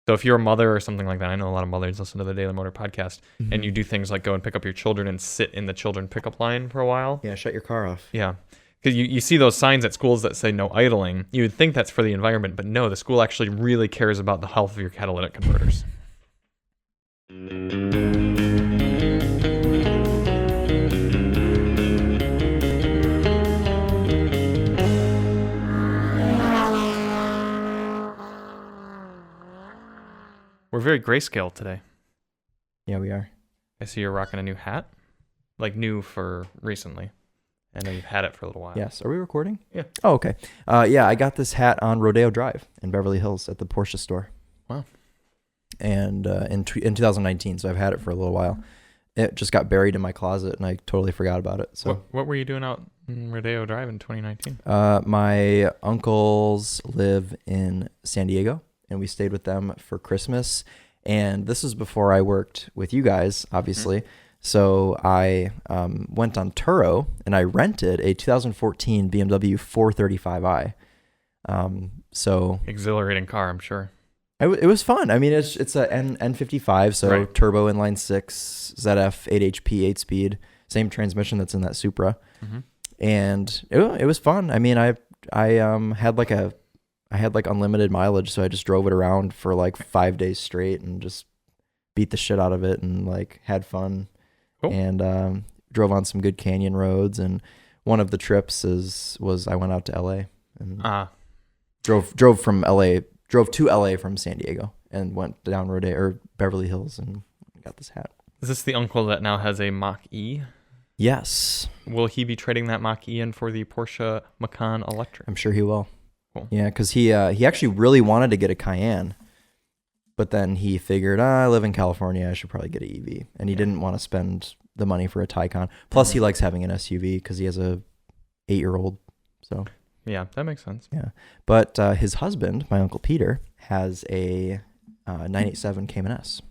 So if you're a mother or something like that, I know a lot of mothers listen to the Daily Motor podcast, Mm-hmm. and you do things like go and pick up your children and sit in the children pickup line for a while. Yeah, shut your car off. Yeah. Because you see those signs at schools that say no idling. You would think that's for the environment, but no, the school actually really cares about the health of your catalytic converters. We're very grayscale today. Yeah, we are. I see you're rocking a new hat. Like new for recently. I know you've had it for a little while. Yes. Are we recording? Yeah. Oh, okay. Yeah, I got this hat on Rodeo Drive in Beverly Hills at the Porsche store. Wow. And in 2019, so I've had it for a little while. It just got buried in my closet, and I totally forgot about it. So what were you doing out in Rodeo Drive in 2019? My uncles live in San Diego, and we stayed with them for Christmas. And this is before I worked with you guys, obviously. Mm-hmm. So I went on Turo, and I rented a 2014 BMW 435i. So exhilarating car, I'm sure. It was fun. I mean, it's a N55, so right. Turbo inline 6, ZF 8 HP 8-speed, same transmission that's in that Supra. Mm-hmm. And it was fun. I mean, I had unlimited mileage, so I just drove it around for like 5 days straight and just beat the shit out of it and like had fun. Cool. And drove on some good canyon roads. And one of the trips was I went out to LA and drove to LA from San Diego and went down Rodeo or Beverly Hills and got this hat. Is this the uncle that now has a Mach-E? Yes. Will he be trading that Mach-E in for the Porsche Macan Electric? I'm sure he will. Cool. Yeah, because he actually really wanted to get a Cayenne, but then he figured, I live in California, I should probably get an EV. And he didn't want to spend the money for a Taycan. Plus, he likes having an SUV because he has a 8-year-old. So yeah, that makes sense. Yeah, but his husband, my Uncle Peter, has a 987 Cayman S.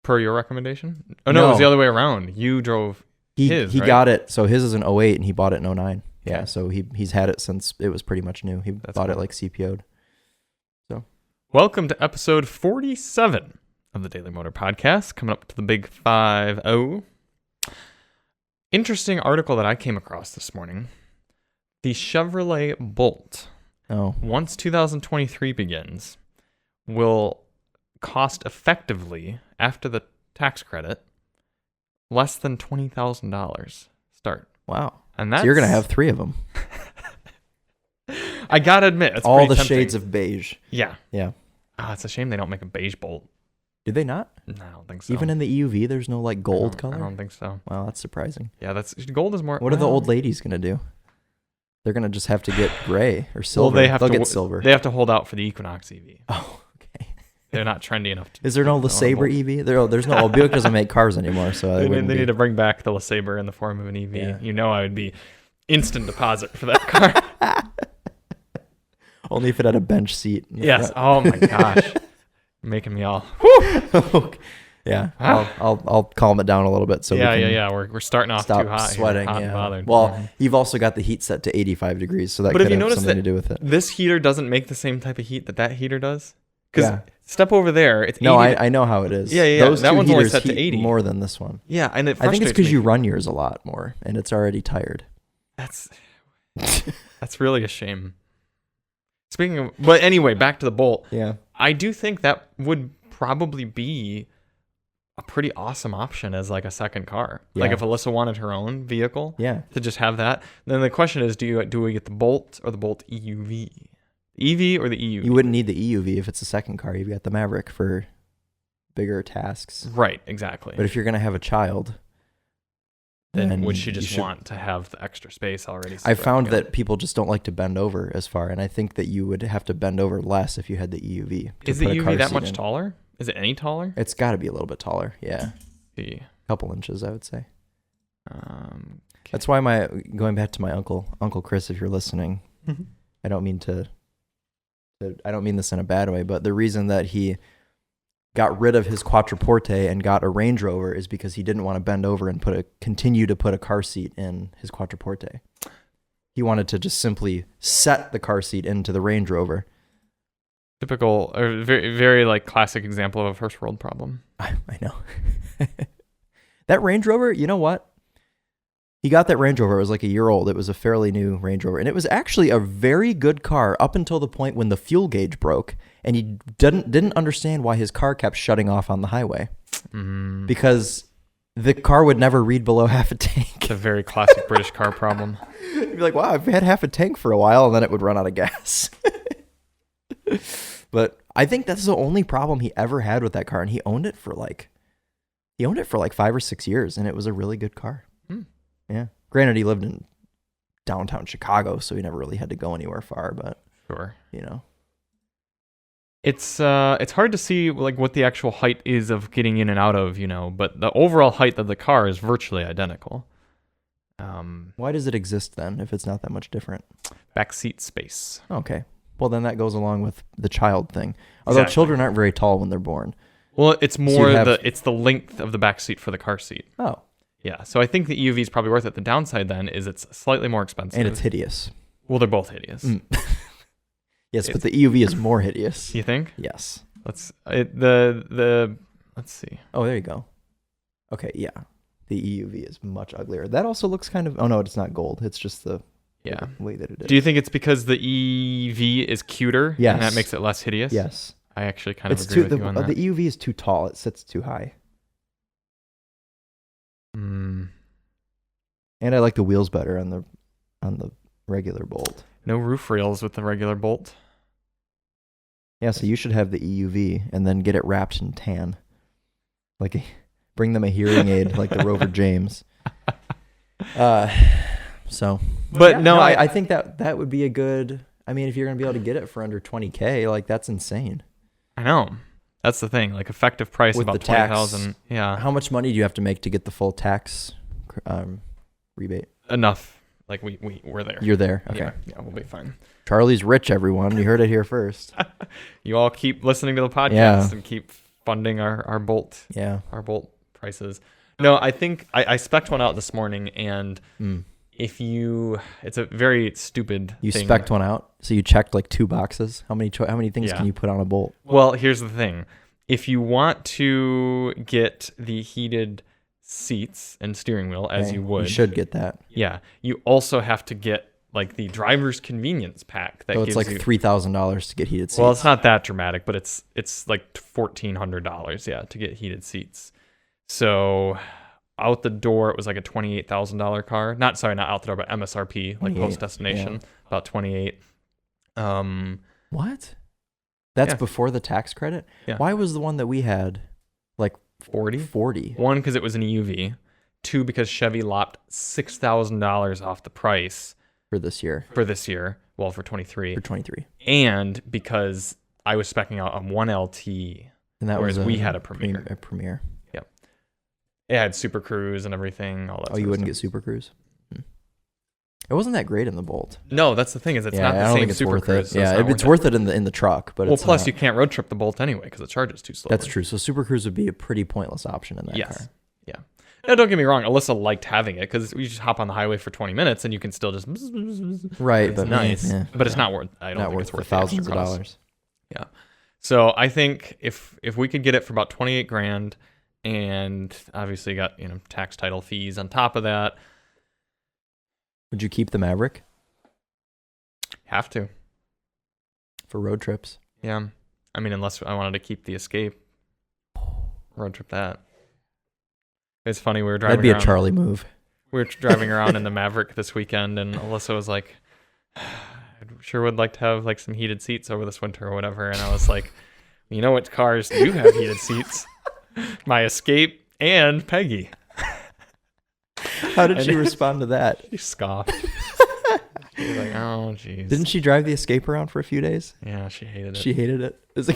Per your recommendation? Oh, no, it was the other way around. You drove his, He right? got it. So his is an 08 and he bought it in 09. Yeah, Okay. so he's had it since it was pretty much new. He bought it like CPO'd. So, welcome to episode 47 of the Daily Motor Podcast, coming up to the big 5-0. Interesting article that I came across this morning. The Chevrolet Bolt, once 2023 begins, will cost effectively, after the tax credit, less than $20,000 start. Wow. And that's, so you're going to have 3 of them. I got to admit, it's all the tempting. shades of beige. Yeah. Yeah. It's a shame they don't make a beige Bolt. Did they not? No, I don't think so. Even in the EUV, there's no like gold color? I don't think so. Wow, that's surprising. Yeah, gold is more... What are the old ladies going to do? They're going to just have to get gray or silver. Well, they'll get silver. They have to hold out for the Equinox EV. Oh, okay. They're not trendy enough. Is there no LeSabre EV? There's no... Buick doesn't make cars anymore, so they need to bring back the LeSabre in the form of an EV. Yeah. You know I would be instant deposit for that car. Only if it had a bench seat. Yes. Front. Oh, my gosh. Making me all... Yeah, I'll calm it down a little bit so we're starting off stop too hot sweating. here, hot and bothered. Well, you've also got the heat set to 85 degrees, so that could have something to do with it. This heater doesn't make the same type of heat that heater does. Because step over there, it's 80. No, I know how it is. Yeah. Those that two one's only heaters set to heat 80 more than this one. Yeah, and I think it's because you run yours a lot more, and it's already tired. That's really a shame. Speaking of, but anyway, back to the Bolt. Yeah, I do think that would probably be a pretty awesome option as like a second car. Yeah. Like if Alyssa wanted her own vehicle, to just have that. Then the question is, do we get the Bolt or the Bolt EUV? EV or the EUV? You wouldn't need the EUV if it's a second car. You've got the Maverick for bigger tasks. Right, exactly. But if you're going to have a child, then would she just want to have the extra space already? I found that people just don't like to bend over as far, and I think that you would have to bend over less if you had the EUV. Is the EUV that much taller? Is it any taller? It's got to be a little bit taller, yeah. A couple inches, I would say. Okay. That's why going back to my Uncle Chris, if you're listening, I don't mean this in a bad way, but the reason that he got rid of his Quattroporte and got a Range Rover is because he didn't want to bend over and continue to put a car seat in his Quattroporte. He wanted to just simply set the car seat into the Range Rover. Typical, or very, very like classic example of a first world problem. I know. That Range Rover, you know what? He got that Range Rover. It was like a year old. It was a fairly new Range Rover. And it was actually a very good car up until the point when the fuel gauge broke. And he didn't understand why his car kept shutting off on the highway. Because the car would never read below half a tank. It's a very classic British car problem. You'd be like, wow, I've had half a tank for a while. And then it would run out of gas. But I think that's the only problem he ever had with that car. And he owned it for like 5 or 6 years. And it was a really good car. Yeah. Granted, he lived in downtown Chicago, so he never really had to go anywhere far, but sure. You know. It's hard to see like what the actual height is of getting in and out of, you know, but the overall height of the car is virtually identical. Why does it exist then if it's not that much different? Backseat space. Okay. Well, then that goes along with the child thing. Although children aren't very tall when they're born. Well, it's more it's the length of the backseat for the car seat. Oh. Yeah, so I think the EUV is probably worth it. The downside then is it's slightly more expensive. And it's hideous. Well, they're both hideous. Yes, but the EUV is more hideous. You think? Yes. Let's see. Oh, there you go. Okay, yeah. The EUV is much uglier. That also looks kind of... Oh, no, it's not gold. It's just the way that it is. Do you think it's because the EV is cuter? Yes. And that makes it less hideous? Yes. I actually kind of agree with you on that. The EUV is too tall. It sits too high. And I like the wheels better on the regular Bolt. No roof rails with the regular Bolt. Yeah, so you should have the EUV and then get it wrapped in tan. Bring them a hearing aid like the Rover James. I think that would be a good... I mean, if you're going to be able to get it for under $20K, like that's insane. I know. That's the thing. Like effective price with about the $20,000. Yeah. How much money do you have to make to get the full tax rebate? Enough. Like we're there. You're there. Okay. Yeah, we'll be fine. Charlie's rich, everyone. You heard it here first. You all keep listening to the podcast and keep funding our Bolt. Yeah. Our Bolt prices. No, I think I spec'd one out this morning, and it's a very stupid thing. You spec'd one out? So you checked like 2 boxes? How many things can you put on a Bolt? Well, here's the thing. If you want to get the heated seats and steering wheel, as you would. You should get that. Yeah. You also have to get like the driver's convenience pack. So it's like $3,000 to get heated seats. Well, it's not that dramatic, but it's like $1,400, to get heated seats. So out the door, it was like a $28,000 car. Not out the door, but MSRP, like post destination, about 28. What? That's before the tax credit? Yeah. Why was the one that we had like 40? 40. 1, because it was an EUV. 2, because Chevy lopped $6,000 off the price for this year. Well, for 23. For 23. And because I was speccing out on 1LT, and that whereas was we had a Premier. A Premier. Yep. It had Super Cruise and everything. All that. Oh, you wouldn't get Super Cruise? It wasn't that great in the Bolt. No, that's the thing is it's not the same Super Cruise. So it's worth it in the truck, but well, plus you can't road trip the Bolt anyway because it charges too slow. That's true. So Super Cruise would be a pretty pointless option in that car. Yeah. Now, don't get me wrong. Alyssa liked having it because you just hop on the highway for 20 minutes and you can still just right. It's nice, but it's not worth. I don't think it's worth thousands of dollars. Yeah. So I think if we could get it for about $28,000, and obviously you got tax title fees on top of that. Would you keep the Maverick? Have to. For road trips? Yeah. I mean, unless I wanted to keep the Escape. Road trip that. It's funny, we were driving That'd be a Charlie move. We were driving around in the Maverick this weekend, and Alyssa was like, I sure would like to have like some heated seats over this winter or whatever. And I was like, you know what cars do have heated seats? My Escape and Peggy. How did she respond to that? She scoffed. She was like, oh, jeez. Didn't she drive the Escape around for a few days? Yeah, she hated it. She hated it. Is it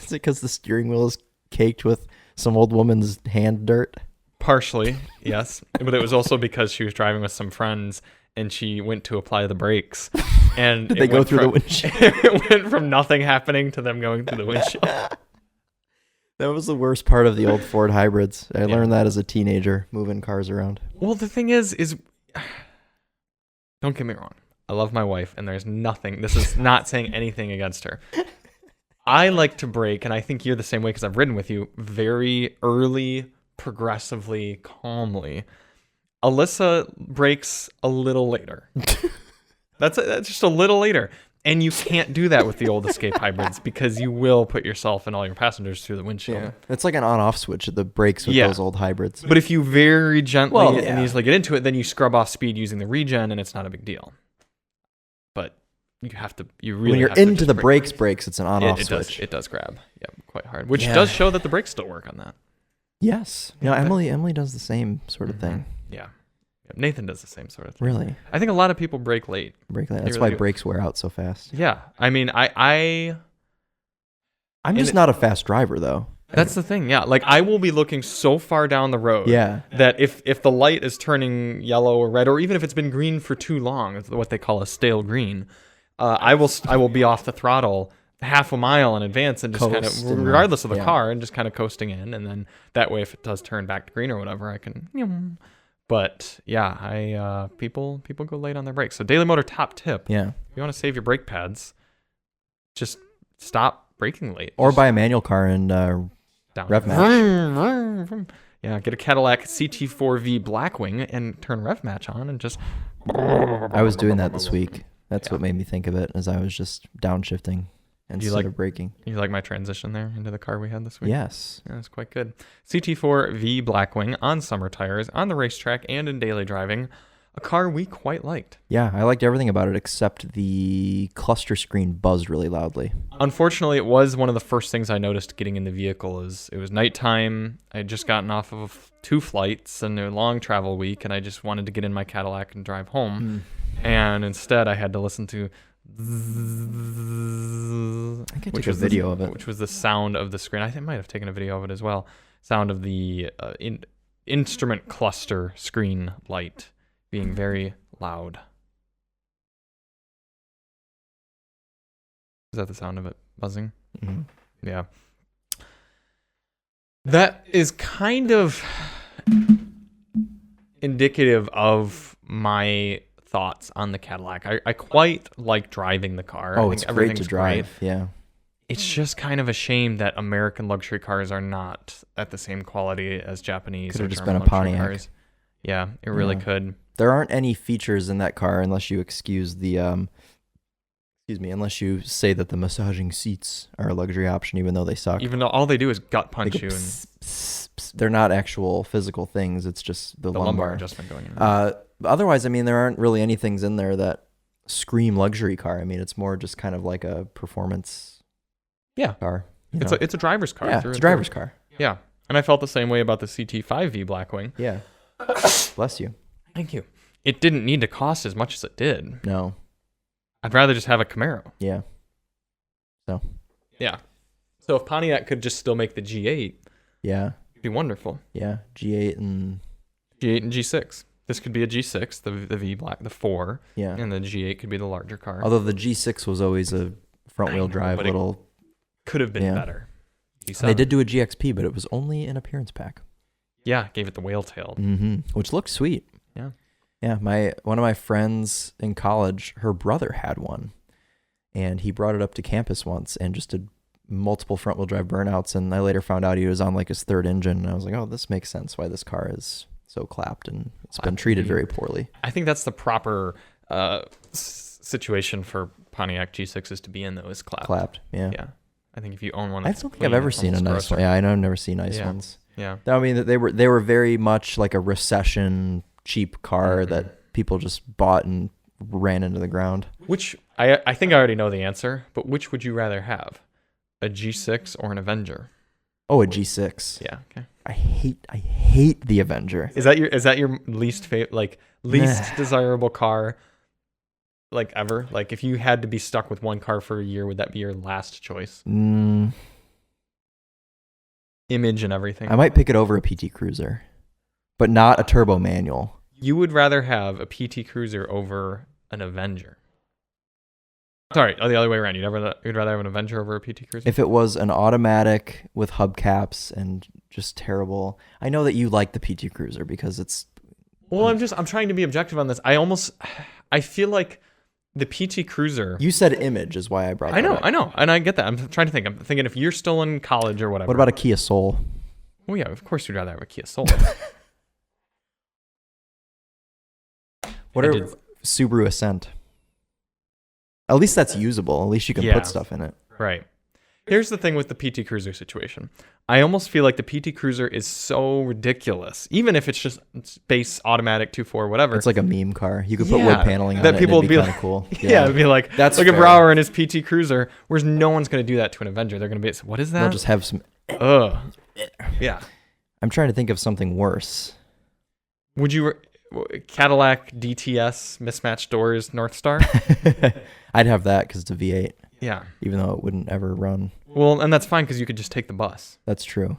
because the steering wheel is caked with some old woman's hand dirt? Partially, yes. But it was also because she was driving with some friends and she went to apply the brakes. And did they go through the windshield? It went from nothing happening to them going through the windshield. That was the worst part of the old Ford hybrids. I learned that as a teenager, moving cars around. Well, the thing is don't get me wrong. I love my wife, and there's nothing. This is not saying anything against her. I like to brake, and I think you're the same way because I've ridden with you, very early, progressively, calmly. Alyssa brakes a little later. That's just a little later. And you can't do that with the old Escape hybrids because you will put yourself and all your passengers through the windshield. Yeah. It's like an on-off switch of the brakes with those old hybrids. But if you very gently and easily get into it, then you scrub off speed using the regen, and it's not a big deal. But you have to, you really when you're have to into the brake. brakes, it's an on-off switch. It does grab, quite hard, which does show that the brakes still work on that. Yes. You know, Emily does the same sort of thing. Yeah. Nathan does the same sort of thing. Really? I think a lot of people brake late. That's why brakes wear out so fast. Yeah. I mean, I'm just not a fast driver, though. That's the thing. Yeah. Like, I will be looking so far down the road that if the light is turning yellow or red, or even if it's been green for too long, it's what they call a stale green, I will be off the throttle half a mile in advance and just kind of, regardless of the car, and just kind of coasting in. And then that way, if it does turn back to green or whatever, I can... But yeah, people go late on their brakes. So Daily Motor top tip. Yeah. If you want to save your brake pads, just stop braking late. Or buy a manual car and rev match. Yeah, get a Cadillac CT4-V Blackwing and turn rev match on and just... I was doing that this week. That's what made me think of it, as I was just downshifting instead of braking. You like my transition there into the car we had this week? Yes. Yeah, it's quite good. CT4-V Blackwing on summer tires, on the racetrack, and in daily driving. A car we quite liked. Yeah, I liked everything about it except the cluster screen buzzed really loudly. Unfortunately, it was one of the first things I noticed getting in the vehicle. It was nighttime. I had just gotten off of 2 flights and a long travel week, and I just wanted to get in my Cadillac and drive home. And instead, I had to listen to... Which was a video of it. Which was the sound of the screen. I think I might have taken a video of it as well. Sound of the instrument cluster screen light being very loud. Is that the sound of it buzzing? Mm-hmm. Yeah. That is kind of indicative of my thoughts on the Cadillac. I quite like driving the car. Oh, it's great to drive. Great. Yeah. It's just kind of a shame that American luxury cars are not at the same quality as Japanese. Could have just been a Pontiac. Cars. Yeah, it really could. There aren't any features in that car unless you excuse the unless you say that the massaging seats are a luxury option, even though they suck. Even though all they do is gut punch you. They're not actual physical things. It's just the lumbar adjustment going in. Otherwise, I mean, there aren't really any things in there that scream luxury car. I mean, it's more just kind of like a performance car. It's a driver's car. Yeah, it's a driver's car. Yeah. And I felt the same way about the CT5-V Blackwing. Yeah. Bless you. Thank you. It didn't need to cost as much as it did. No. I'd rather just have a Camaro. Yeah. So. Yeah. So if Pontiac could just still make the G8, it'd be wonderful. Yeah. G8 and G6. This could be a G6, the V Black, the 4. Yeah. And the G8 could be the larger car. Although the G6 was always a front-wheel drive little. Could have been better. They did do a GXP, but it was only an appearance pack. Yeah, gave it the whale-tailed. Mm-hmm. Which looked sweet. Yeah. Yeah, one of my friends in college, her brother had one. And he brought it up to campus once and just did multiple front-wheel drive burnouts. And I later found out he was on like his 3rd engine. And I was like, oh, this makes sense why this car is so clapped and it's been treated very poorly. I think that's the proper situation for Pontiac G6s to be in, though, is clapped. Clapped, yeah. Yeah. I think if you own one I don't think I've ever seen a nice one. Yeah, I know I've never seen nice ones. Yeah. I mean, they were very much like a recession cheap car that people just bought and ran into the ground. Which, I think I already know the answer, but which would you rather have? A G6 or an Avenger? Oh, a G6. Yeah, okay. I hate the Avenger. Is that your least least desirable car like ever? Like if you had to be stuck with one car for a year, would that be your last choice? Image and everything. I might pick it over a PT Cruiser, but not a turbo manual. You would rather have a PT Cruiser over an Avenger. Sorry, the other way around. You'd rather have an Avenger over a PT Cruiser? If it was an automatic with hubcaps and just terrible. I know that you like the PT Cruiser because it's... Well, I'm trying to be objective on this. I feel like The PT Cruiser. You said image is why I brought that up. I know. And I get that. I'm trying to think. I'm thinking if you're still in college or whatever. What about a Kia Soul? Oh, yeah, of course you'd rather have a Kia Soul. What are Subaru Ascent? At least that's usable. At least you can put stuff in it. Right. Here's the thing with the PT Cruiser situation. I almost feel like the PT Cruiser is so ridiculous, even if it's just base automatic 2.4 whatever. It's like a meme car. You could put wood paneling on that it. People and it'd be would kind of cool. Yeah, it'd be like, that's look at Brower and his PT Cruiser. Whereas no one's going to do that to an Avenger. They're going to be, what is that? They'll just have some. Ugh. Yeah. I'm trying to think of something worse. Would you Cadillac DTS mismatched doors North Star? I'd have that because it's a V8. Yeah. Even though it wouldn't ever run. Well, and that's fine because you could just take the bus. That's true.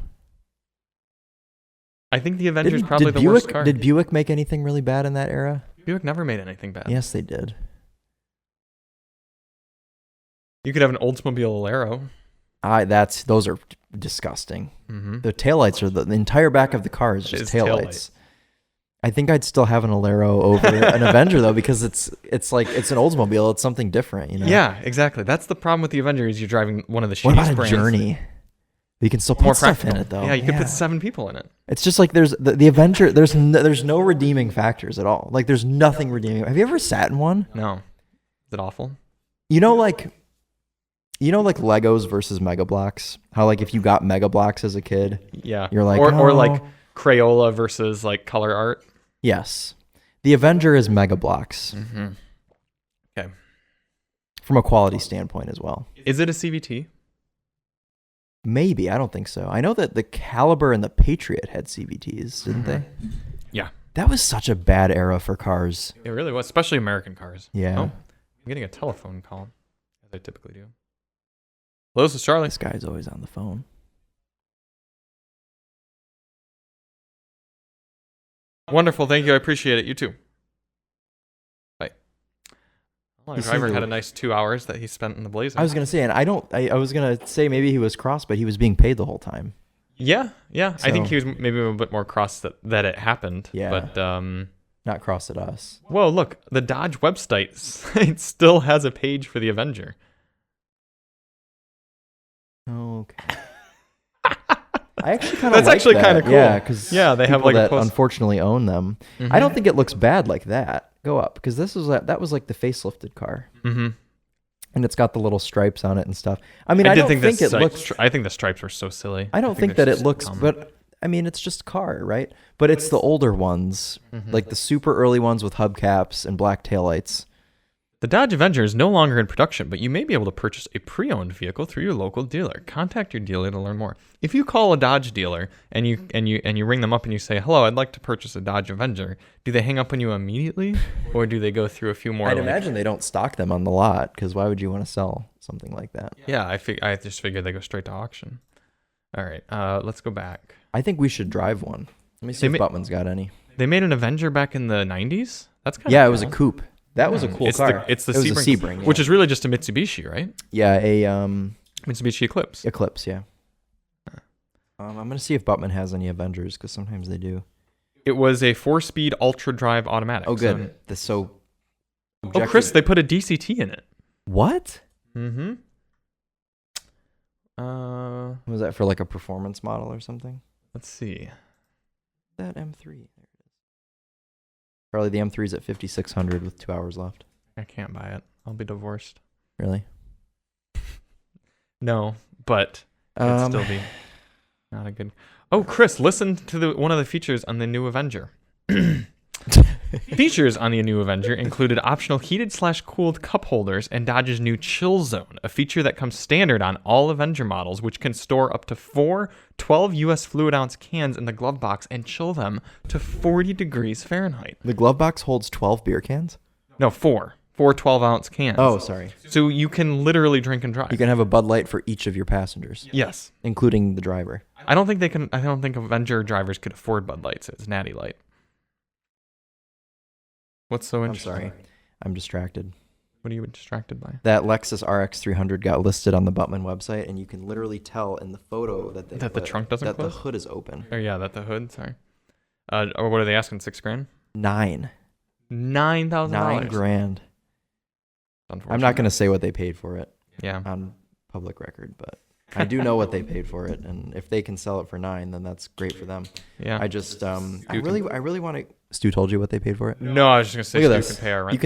I think the Avenger's probably the worst car. Did Buick make anything really bad in that era? Buick never made anything bad. Yes, they did. You could have an Oldsmobile Alero. Those are disgusting. Mm-hmm. The taillights are the entire back of the car is just taillights. I think I'd still have an Alero over an Avenger though, because it's like it's an Oldsmobile. It's something different, you know. Yeah, exactly. That's the problem with the Avenger is you're driving one of the shittiest brands. What about a Journey? You can still put stuff in it though. Yeah, you could put 7 people in it. It's just like there's the Avenger. There's no redeeming factors at all. Like there's nothing redeeming. Have you ever sat in one? No. Is it awful? You know, like Legos versus Mega Bloks. How like if you got Mega Bloks as a kid, yeah, you're like, or like Crayola versus like color art. Yes, the Avenger is Mega Bloks. Mm-hmm. Okay. From a quality standpoint as well. Is it a CVT? Maybe. I don't think so. I know that the Caliber and the Patriot had CVTs, didn't they? Yeah. That was such a bad era for cars. It really was, especially American cars. Yeah. Oh, I'm getting a telephone call, as I typically do. Hello, this is Charlie. This guy's always on the phone. Wonderful. Thank you. I appreciate it. You too. Bye. Well, the driver had a nice 2 hours that he spent in the Blazer. I was going to say, and I was going to say maybe he was cross, but he was being paid the whole time. Yeah. Yeah. So, I think he was maybe a bit more cross that it happened. Yeah. But, not cross at us. Whoa, look. The Dodge website still has a page for the Avenger. Okay. I actually kind of That's actually kind of cool. Yeah, because they have like that unfortunately own them. Mm-hmm. I don't think it looks bad like that. Go up because that was like the facelifted car. Mm-hmm. And it's got the little stripes on it and stuff. I mean, I don't think it looks. I think the stripes were so silly. I don't think that it looks, but I mean, it's just car, right? But it's the older ones, like the super early ones with hubcaps and black taillights. The Dodge Avenger is no longer in production, but you may be able to purchase a pre-owned vehicle through your local dealer. Contact your dealer to learn more. If you call a Dodge dealer and you ring them up and you say, "Hello, I'd like to purchase a Dodge Avenger," do they hang up on you immediately, or do they go through a few more? I'd imagine they don't stock them on the lot because why would you want to sell something like that? Yeah, I just figured they go straight to auction. All right, let's go back. I think we should drive one. Let me see if Butman's got any. They made an Avenger back in the 90s? That's kind of cool. It was a coupe. That was a cool car. It's the Sebring, which is really just a Mitsubishi, right? Yeah, a Mitsubishi Eclipse. Eclipse, yeah. I'm gonna see if Butman has any Avengers because sometimes they do. It was a 4-speed ultra drive automatic. Oh, good. Oh, Chris, they put a DCT in it. What? Mm-hmm. Was that for like a performance model or something? Let's see. That M3. There it is. Probably the M3's at 5,600 with 2 hours left. I can't buy it. I'll be divorced. Really? No, but it'd still be not a good. Oh, Chris, listen to one of the features on the new Avenger. Features on the new Avenger included optional heated/cooled cup holders and Dodge's new Chill Zone, a feature that comes standard on all Avenger models, which can store up to 4 12 US fluid ounce cans in the glove box and chill them to 40 degrees Fahrenheit. The glove box holds 12 beer cans? No, 4 12 ounce cans. Oh, sorry. So you can literally drink and drive. You can have a Bud Light for each of your passengers. Yes. Including the driver. I don't think Avenger drivers could afford Bud Lights. It's Natty Light. What's so interesting? I'm sorry. I'm distracted. What are you distracted by? That Lexus RX 300 got listed on the Butman website, and you can literally tell in the photo that the trunk doesn't close? The hood is open. Oh, yeah, that the hood, sorry. Or what are they asking, $6,000? $9,000. $9,000. $9,000. I'm not going to say what they paid for it. Yeah. On public record, but I do know what they paid for it, and if they can sell it for $9, then that's great for them. Yeah. I just I really want to. Stu told you what they paid for it? No, I was just gonna say Stu can pay our rent. You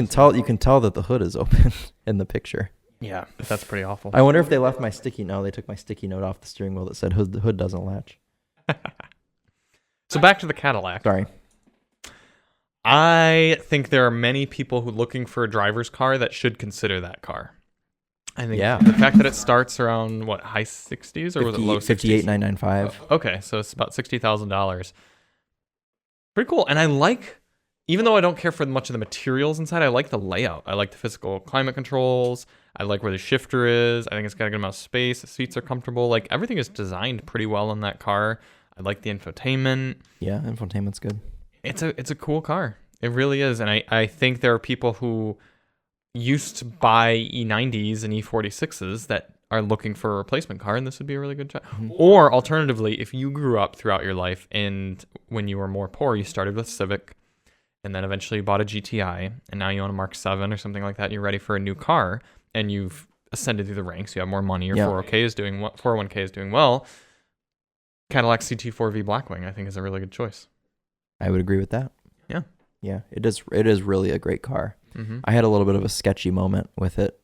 can tell that the hood is open in the picture. Yeah, that's pretty awful. I wonder if they left my sticky. No, they took my sticky note off the steering wheel that said the hood doesn't latch. So back to the Cadillac. Sorry. I think there are many people who looking for a driver's car that should consider that car. I think the fact that it starts around high 60s or was it low 60s? 58,995. Okay, so it's about $60,000. Pretty cool. And I like, even though I don't care for much of the materials inside, I like the layout. I like the physical climate controls. I like where the shifter is. I think it's got a good amount of space. The seats are comfortable. Like everything is designed pretty well in that car. I like the infotainment. Yeah, infotainment's good. It's a cool car. It really is. And I think there are people who used to buy E90s and E46s that are looking for a replacement car, and this would be a really good job. Mm-hmm. Or alternatively, if you grew up throughout your life and when you were more poor, you started with Civic and then eventually you bought a GTI and now you own a Mark 7 or something like that, and you're ready for a new car and you've ascended through the ranks, you have more money, your 401k is doing well, Cadillac CT4-V Blackwing I think is a really good choice. I would agree with that. Yeah. Yeah, it is really a great car. Mm-hmm. I had a little bit of a sketchy moment with it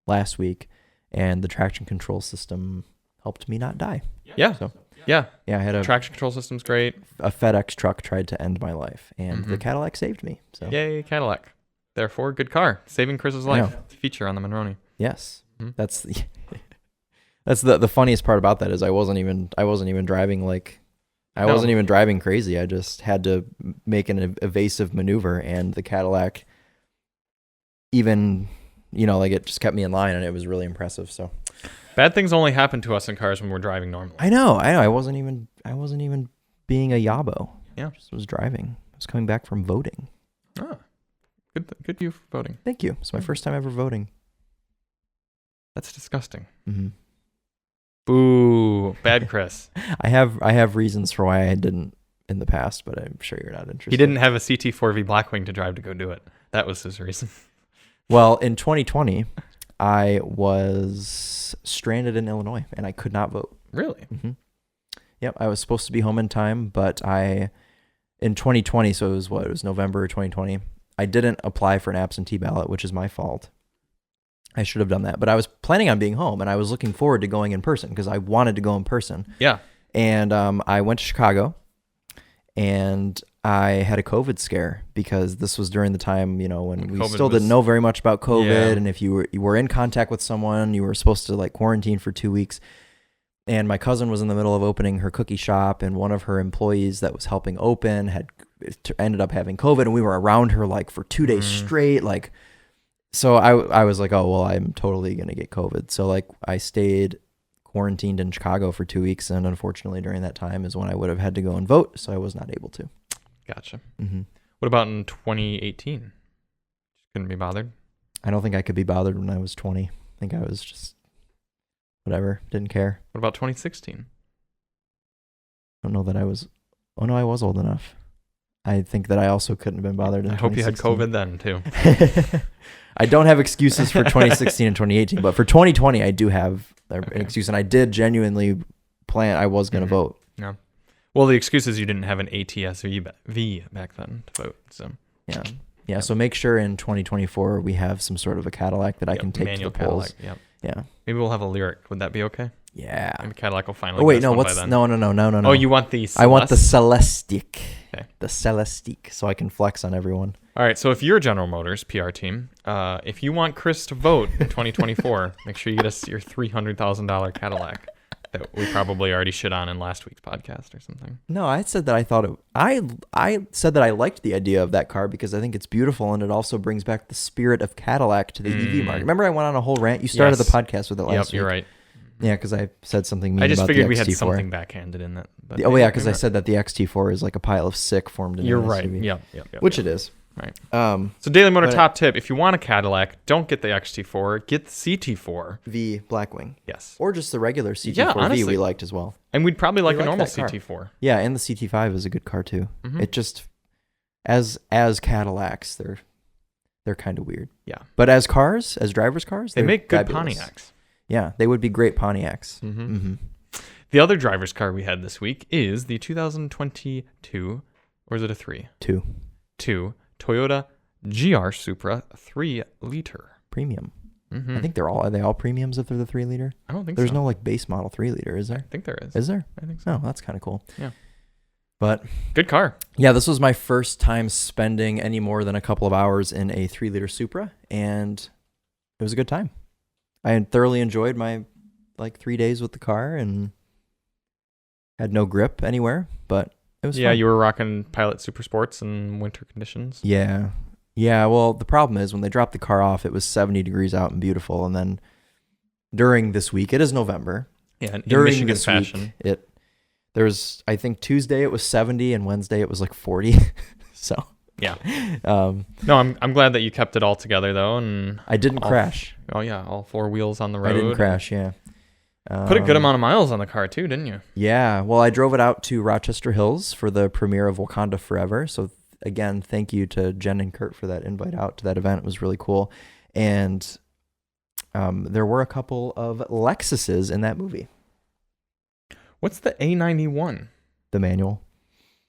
last week, and the traction control system helped me not die. Yeah. So, yeah. I had a traction control system's great. A FedEx truck tried to end my life, and the Cadillac saved me. So yay, Cadillac! Therefore, good car, saving Chris's life. Feature on the Monroney. Yes, that's the funniest part about that is I wasn't even driving like. I wasn't even driving crazy. I just had to make an evasive maneuver, and the Cadillac even, it just kept me in line, and it was really impressive. So bad things only happen to us in cars when we're driving normally. I know. I wasn't even being a yabo. Yeah. I just was driving. I was coming back from voting. Ah, good you for voting. Thank you. It's my first time ever voting. That's disgusting. Mm-hmm. Boo, bad Chris. I have reasons for why I didn't in the past, but I'm sure you're not interested. He didn't have a CT4-V Blackwing to drive to go do it. That was his reason. Well, in 2020, I was stranded in Illinois and I could not vote. Really? Mm-hmm. Yep, I was supposed to be home in time, but in 2020, so it was November 2020, I didn't apply for an absentee ballot, which is my fault. I should have done that, but I was planning on being home, and I was looking forward to going in person because I wanted to go in person. Yeah. And I went to Chicago, and I had a COVID scare because this was during the time, when we still didn't know very much about COVID, and if you were in contact with someone, you were supposed to quarantine for 2 weeks. And my cousin was in the middle of opening her cookie shop, and one of her employees that was helping open ended up having COVID, and we were around her for 2 days straight, So I was like, oh, well, I'm totally going to get COVID. So I stayed quarantined in Chicago for 2 weeks. And unfortunately during that time is when I would have had to go and vote. So I was not able to. Gotcha. Mm-hmm. What about in 2018? Couldn't be bothered? I don't think I could be bothered when I was 20. I think I was just whatever. Didn't care. What about 2016? I don't know that I was. Oh, no, I was old enough. I think that I also couldn't have been bothered in I hope you had COVID then too. I don't have excuses for 2016 and 2018, but for 2020, I do have an excuse, and I did genuinely plan I was going to vote. Yeah. Well, the excuse is you didn't have an ATS-V back then to vote. So yeah. So make sure in 2024 we have some sort of a Cadillac that I can take to the polls. Cadillac. Yeah. Maybe we'll have a lyric. Would that be okay? Yeah. Maybe Cadillac will finally. Oh wait, no. By then. No. Oh, you want the? I want the Celestiq. Okay. The Celestiq, so I can flex on everyone. All right. So if you're General Motors PR team, if you want Chris to vote in 2024, make sure you get us your $300,000 Cadillac that we probably already shit on in last week's podcast or something. No, I said that I thought I said that I liked the idea of that car because I think it's beautiful and it also brings back the spirit of Cadillac to the EV market. Remember I went on a whole rant? You started the podcast with it last week. Yep, you're right. Yeah, because I said something mean I just about figured the we XT4. had something backhanded in that. But because I said that the XT4 is like a pile of sick formed in You're an right. SUV. Yep. Which it is. Right. So Daily Motor top tip, if you want a Cadillac, don't get the XT4, get the CT4. V Blackwing. Yes. Or just the regular CT4V we liked as well. And we'd probably like a normal that car. CT4. Yeah, and the CT5 is a good car too. Mm-hmm. It just, as Cadillacs, they're they're kind of weird. Yeah. But as cars, as drivers' cars, they make good fabulous. Pontiacs. Yeah, they would be great Pontiacs. Mm-hmm. Mm-hmm. The other driver's car we had this week is the 2022, or is it a 3? 2 Toyota GR Supra 3-liter. Premium. Mm-hmm. I think are they all premiums if they're the 3-liter? I don't think There's so. no like base model 3-liter, is there? I think there is. Is there? I think so. Oh, that's kind of cool. Yeah. But good car. Yeah, this was my first time spending any more than a couple of hours in a 3-liter Supra, and it was a good time. I had thoroughly enjoyed my 3 days with the car and had no grip anywhere, but it was fun. You were rocking Pilot Super Sports in winter conditions. Yeah. Yeah, well, the problem is when they dropped the car off, it was 70 degrees out and beautiful, and then during this week, it is November. Yeah, in during Michigan this fashion. Week, there was, I think Tuesday it was 70 and Wednesday it was 40. So yeah. No, I'm glad that you kept it all together though, and I didn't crash. Oh yeah, all 4 wheels on the road. I didn't crash. Yeah. Put a good amount of miles on the car too, didn't you? Yeah. Well, I drove it out to Rochester Hills for the premiere of Wakanda Forever. So again, thank you to Jen and Kurt for that invite out to that event. It was really cool, and there were a couple of Lexuses in that movie. What's the A91? The manual.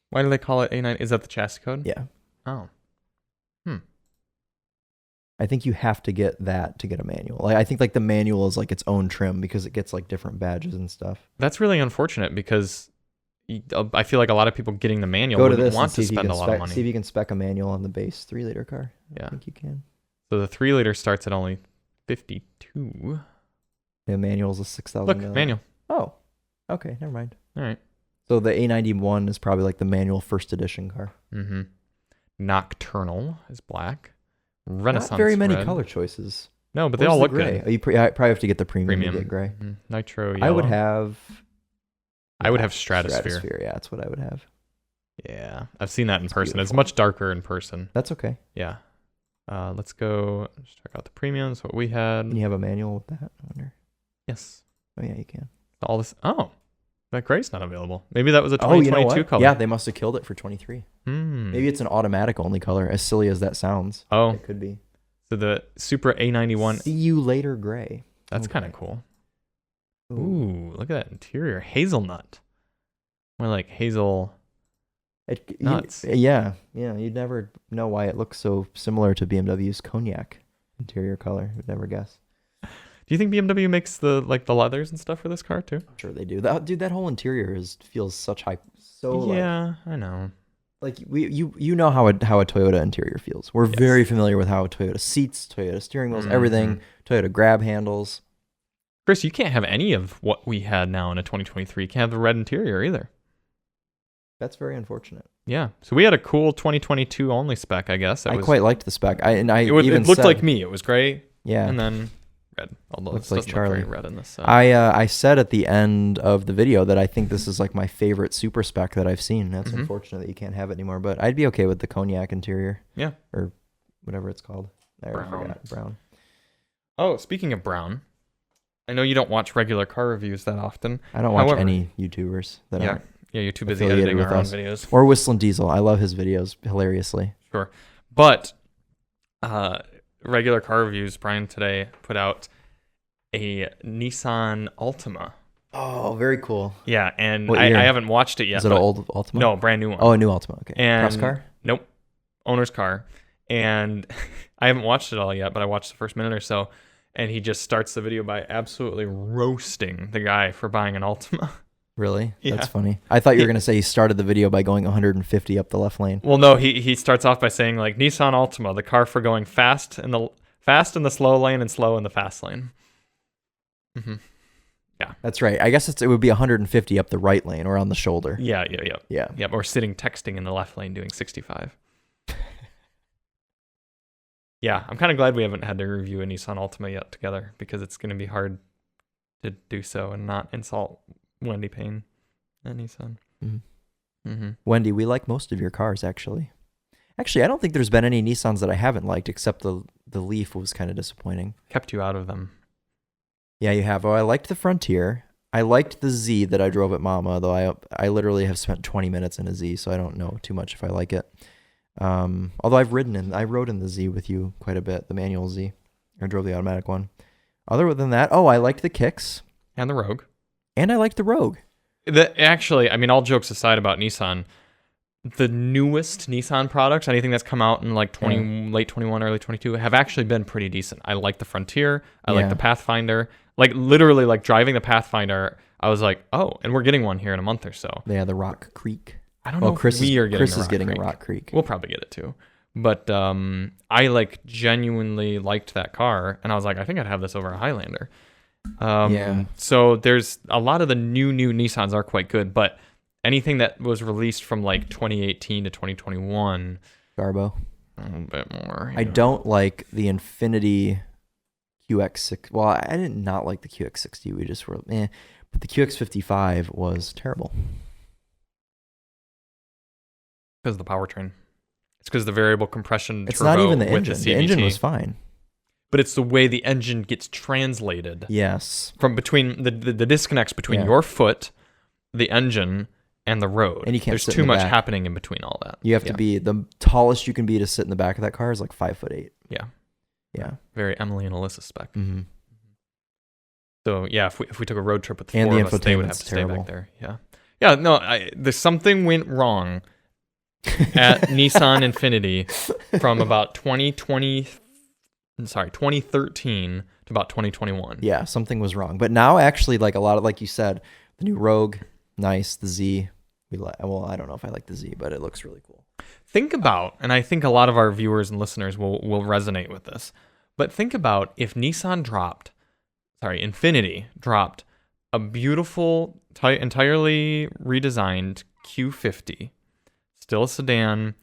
Why do they call it A9? Is that the chassis code? Yeah. Oh. I think you have to get that to get a manual. I think the manual is its own trim because it gets different badges and stuff. That's really unfortunate because I feel like a lot of people getting the manual wouldn't want to spend a lot of money. See if you can spec a manual on the base 3-liter car. Yeah. I think you can. So the 3-liter starts at only $52. The manual's a $6,000. Look, manual. Oh, okay, never mind. All right. So the A91 is probably the manual first edition car. Mm-hmm. Nocturnal is black. Renaissance Not very many red. color choices. No, but they all look gray? good. You probably have to get the premium to get gray. Mm-hmm. Nitro yellow. I would have Stratosphere. Yeah, that's what I would have. Yeah, I've seen that in person. Beautiful. It's much darker in person. That's okay. Yeah. Let's go check out the premiums. What we had. Can you have a manual with that? I wonder. Yes. Oh yeah, you can. All this. Oh, that gray's not available. Maybe that was a 2022 color. Yeah, they must have killed it for 23. Hmm. Maybe it's an automatic only color. As silly as that sounds. Oh, it could be. So the Supra A91. See you later, gray. That's Okay. kind of cool. Ooh, look at that interior. Hazelnut. More like hazel. Nuts. Yeah. You'd never know why it looks so similar to BMW's cognac interior color. You'd never guess. Do you think BMW makes the leathers and stuff for this car too? I'm sure they do. That whole interior feels such high. So yeah, I know. You know how a Toyota interior feels. We're very familiar with how Toyota seats, Toyota steering wheels, everything, Toyota grab handles. Chris, you can't have any of what we had now in a 2023. You can't have the red interior either. That's very unfortunate. Yeah. So we had a cool 2022 only spec, I guess. I quite liked the spec. It looked like me. It was gray. Yeah. And then red. Although looks it like doesn't Charlie. look very red in this. I said at the end of the video that I think this is my favorite super spec that I've seen. That's unfortunate that you can't have it anymore, but I'd be okay with the cognac interior. Yeah. Or whatever it's called. I forgot. Brown. Oh, speaking of brown, I know you don't watch regular car reviews that often. I don't watch any YouTubers that aren't. Yeah, you're too busy affiliated editing with our own us. videos. Or Whistling Diesel. I love his videos hilariously. Sure. But regular car reviews, Brian today put out a Nissan Altima. Oh, very cool. Yeah, and I haven't watched it yet. Is it an old Altima? No, brand new one. Oh, a new Altima. Okay. And Cross car? Nope. Owner's car. And I haven't watched it all yet, but I watched the first minute or so. And he just starts the video by absolutely roasting the guy for buying an Altima. Really? Yeah. That's funny. I thought you were going to say he started the video by going 150 up the left lane. Well, no, he starts off by saying Nissan Altima, the car for going fast in the slow lane and slow in the fast lane. Mm-hmm. Yeah. That's right. I guess it would be 150 up the right lane or on the shoulder. Yeah. Yeah. Or sitting texting in the left lane doing 65. Yeah, I'm kind of glad we haven't had to review a Nissan Altima yet together because it's going to be hard to do so and not insult Wendy Payne at Nissan. Mm-hmm. Mm-hmm. Wendy, we like most of your cars, actually. Actually, I don't think there's been any Nissans that I haven't liked, except the Leaf was kind of disappointing. Kept you out of them. Yeah, you have. Oh, I liked the Frontier. I liked the Z that I drove at Mama, though I literally have spent 20 minutes in a Z, so I don't know too much if I like it. Although I rode in the Z with you quite a bit, the manual Z. I drove the automatic one. Other than that, I liked the Kicks. And the Rogue. And I liked the Rogue. Actually, I mean, all jokes aside about Nissan, the newest Nissan products, anything that's come out in like late 21, early 22, have actually been pretty decent. I like the Frontier. I like the Pathfinder. Like literally, like driving the Pathfinder, I was like, oh, and we're getting one here in a month or so. Yeah, the Rock Creek. I don't know if Chris is getting a Rock Creek. We'll probably get it too. But I like genuinely liked that car, and I was like, I think I'd have this over a Highlander. So there's a lot of the new Nissans are quite good, but anything that was released from like 2018 to 2021, Garbo, a little bit more. I don't like the Infiniti QX6. Well, I did not like the QX60. We just were but the QX55 was terrible. Because of the powertrain. It's because of the variable compression it's turbo not even the with engine. the CVT. The engine was fine. But it's the way the engine gets translated. Yes. From between the disconnects between your foot, the engine, and the road. And you can't There's sit too in the much back. happening in between all that. You have to be the tallest you can be to sit in the back of that car is like 5'8". Yeah. Yeah. Very Emily and Alyssa spec. Mm-hmm. So yeah, if we took a road trip with the and four the of us, they would have infotainment's to stay terrible. back there. Yeah. Yeah. No, there's something went wrong at Nissan Infiniti from about 2013 to about 2021. Yeah, something was wrong. But now actually, like a lot of, like you said, the new Rogue, nice. The Z, well, I don't know if I like the Z, but it looks really cool. Think about, and I think a lot of our viewers and listeners will resonate with this, but think about if Infiniti dropped a beautiful, entirely redesigned Q50, still a sedan,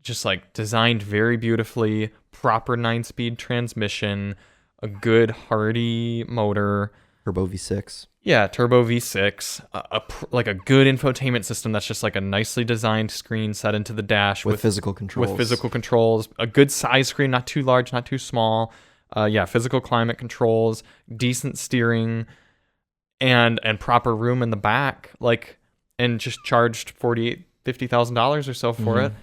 just like designed very beautifully, proper 9-speed transmission, a good hardy motor, Turbo V6. Yeah, turbo V6, like a good infotainment system that's just like a nicely designed screen set into the dash with physical controls. With physical controls, a good size screen, not too large, not too small. Physical climate controls, decent steering, and proper room in the back, like, and just charged $50,000 or so for it.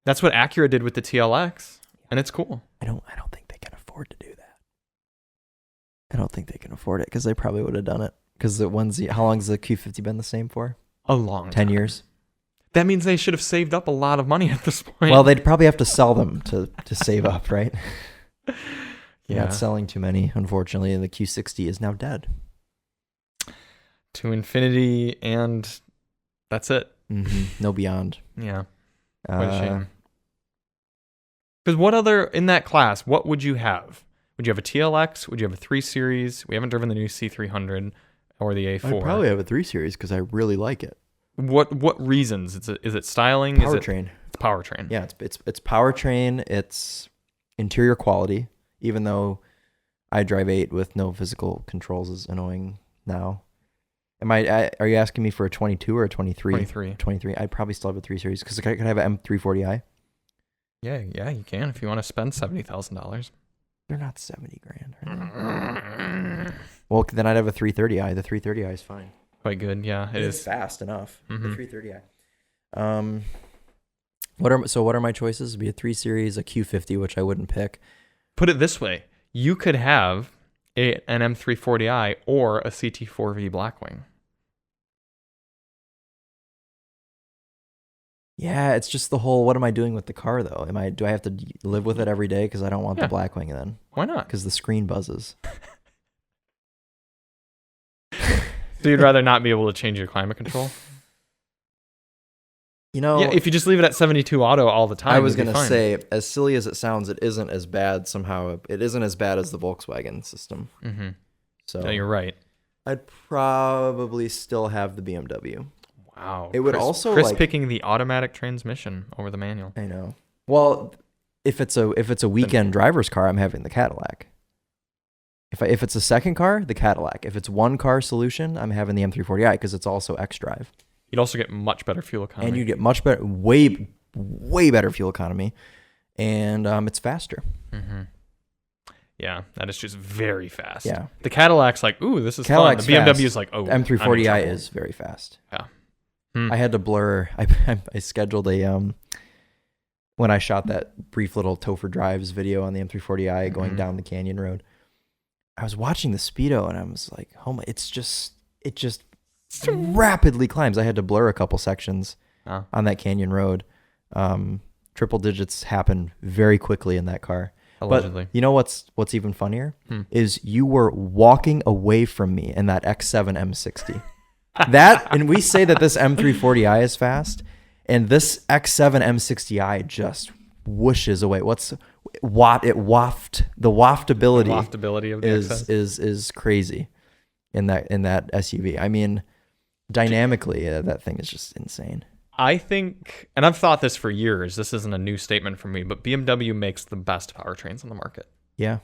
That's what Acura did with the TLX, and it's cool. I don't think they can afford to do that. I don't think they can afford it because they probably would have done it. Because how long has the Q50 been the same for? A long 10 time. years. That means they should have saved up a lot of money at this point. Well, they'd probably have to sell them to save up, right? Yeah. Not selling too many, unfortunately, and the Q60 is now dead. To Infiniti, and that's it. Mm-hmm. No beyond. Yeah. What a shame. Because what other, in that class, what would you have? Would you have a TLX? Would you have a 3 Series? We haven't driven the new C300 or the A4. I'd probably have a 3 Series because I really like it. What reasons? Is it styling? Powertrain. It's powertrain. Yeah, it's powertrain. It's interior quality. Even though I drive 8 with no physical controls is annoying now. Are you asking me for a 22 or a 23? 23. 23. I'd probably still have a 3 Series because I could have an M340i. Yeah, you can if you want to spend $70,000. They're not $70,000. Well, then I'd have a 330i. The 330i is fine. Quite good, yeah. It's fast enough. Mm-hmm. The 330i. What are my choices? It'd be a 3 Series, a Q50, which I wouldn't pick. Put it this way: you could have an M340i or a CT4-V Blackwing. Yeah, it's just the whole, what am I doing with the car, though? Do I have to live with it every day? Because I don't want the Blackwing then. Why not? Because the screen buzzes. So you'd rather not be able to change your climate control? Yeah, if you just leave it at 72 auto all the time. I was going to say, as silly as it sounds, it isn't as bad somehow. It isn't as bad as the Volkswagen system. Mm-hmm. So no, you're right. I'd probably still have the BMW. Wow. It would Chris picking the automatic transmission over the manual. I know. Well, if it's a weekend driver's car, I'm having the Cadillac. If it's a second car, the Cadillac. If it's one car solution, I'm having the M340i because it's also xDrive. You'd also get much better fuel economy. And you get much better, way better fuel economy, and it's faster. Mm-hmm. Yeah, that is just very fast. Yeah. The Cadillac's like, ooh, this is Cadillac's fun. The BMW fast. is like, oh, M340i is very fast. Yeah. I had to blur. I scheduled a when I shot that brief little Topher Drives video on the M340i going down the canyon road, I was watching the speedo and I was like, oh my, it just rapidly climbs. I had to blur a couple sections on that canyon road. Triple digits happen very quickly in that car. Allegedly. But you know what's even funnier is you were walking away from me in that X7 M60. And we say that this M340i is fast, and this X7 M60i just whooshes away. The waftability of the X7 is crazy in that SUV. I mean, dynamically, that thing is just insane. I think, and I've thought this for years, this isn't a new statement from me, but BMW makes the best powertrains on the market. Yeah.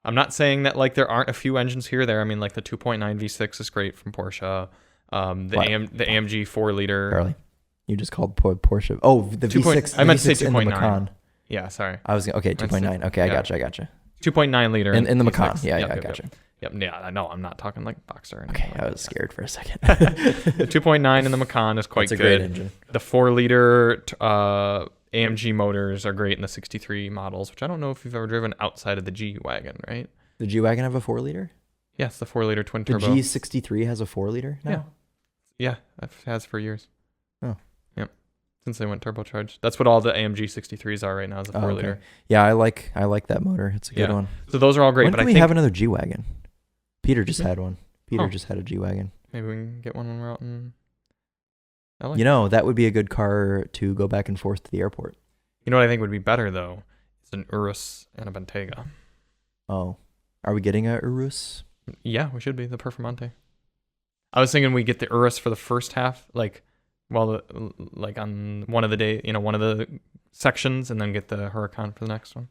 I'm not saying that like there aren't a few engines here or there. I mean, like the 2.9 V6 is great from Porsche. The AMG 4-liter. Charlie, you just called Porsche. Oh, the V6. I meant to say 2.9. Macan. Yeah, sorry. I was okay. 2.9. Okay, I gotcha. 2.9 liter in the V6. Macan. Yeah, I gotcha. Yep. Yeah, no, I'm not talking like Boxer. Okay, I was scared for a second. The 2.9 in the Macan is quite good. It's a great engine. The 4-liter AMG motors are great in the 63 models, which I don't know if you've ever driven outside of the G-Wagon, right? The G-Wagon have a 4-liter? Yes, the 4-liter twin turbo. The G63 has a 4-liter now? Yeah, it has for years. Oh. Yep. Since they went turbocharged. That's what all the AMG 63s are right now, is a 4-liter. Okay. Yeah, I like that motor. It's a good one. So those are all great. When can we have another G-Wagon? Peter just had one. Peter just had a G-Wagon. Maybe we can get one when we're out in LA. You know, that would be a good car to go back and forth to the airport. You know what I think would be better, though? It's an Urus and a Bentayga. Oh. Are we getting a Urus? Yeah, we should be. The Performante. I was thinking we get the Urus for the first half, like on one of the day, one of the sections, and then get the Huracan for the next one.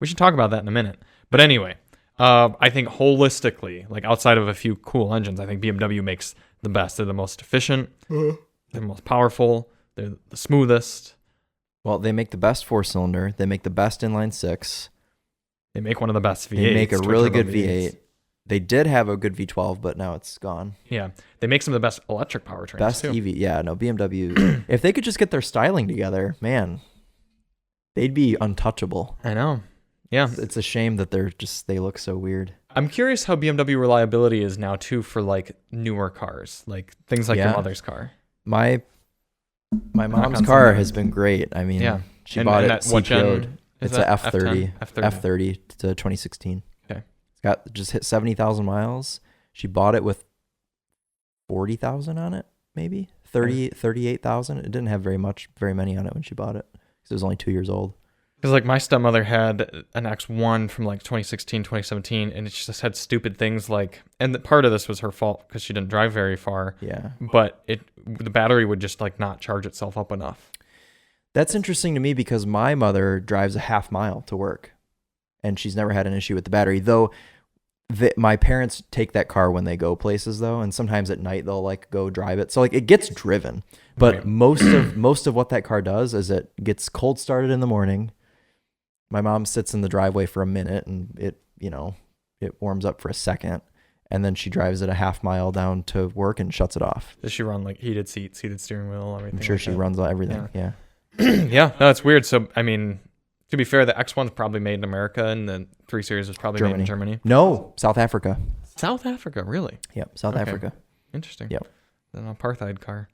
We should talk about that in a minute. But anyway, I think holistically, like outside of a few cool engines, I think BMW makes the best. They're the most efficient. They're the most powerful. They're the smoothest. Well, they make the best 4-cylinder. They make the best inline 6. They make one of the best V8s. They make a really good V8. They did have a good V12, but now it's gone. Yeah. They make some of the best electric powertrains best too. EV. Yeah, no, BMW. If they could just get their styling together, man, they'd be untouchable. I know. Yeah. It's a shame that they look so weird. I'm curious how BMW reliability is now too for like newer cars, like things like your mother's car. My mom's car has been great. I mean, she bought it CPO'd. It's a F30 to 2016. Okay. It's got just hit 70,000 miles. She bought it with 40,000 on it, maybe 38,000. It didn't have very many on it when she bought it because it was only 2 years old. Because like my stepmother had an X1 from like 2016, 2017, and it just had stupid things like, and part of this was her fault because she didn't drive very far. Yeah. But the battery would just like not charge itself up enough. That's interesting to me because my mother drives a half mile to work, and she's never had an issue with the battery. Though my parents take that car when they go places though, and sometimes at night they'll like go drive it. So like it gets driven, but right. most of what that car does is it gets cold started in the morning. My mom sits in the driveway for a minute and it warms up for a second, and then she drives it a half mile down to work and shuts it off. Does she run like heated seats, heated steering wheel, everything? I'm sure she runs everything. Yeah. Yeah, no, it's weird. So, I mean, to be fair, the X1's probably made in America, and the 3 Series was probably made in Germany. No, South Africa. South Africa, really? Yep, South Africa. Interesting. Yep. An apartheid car.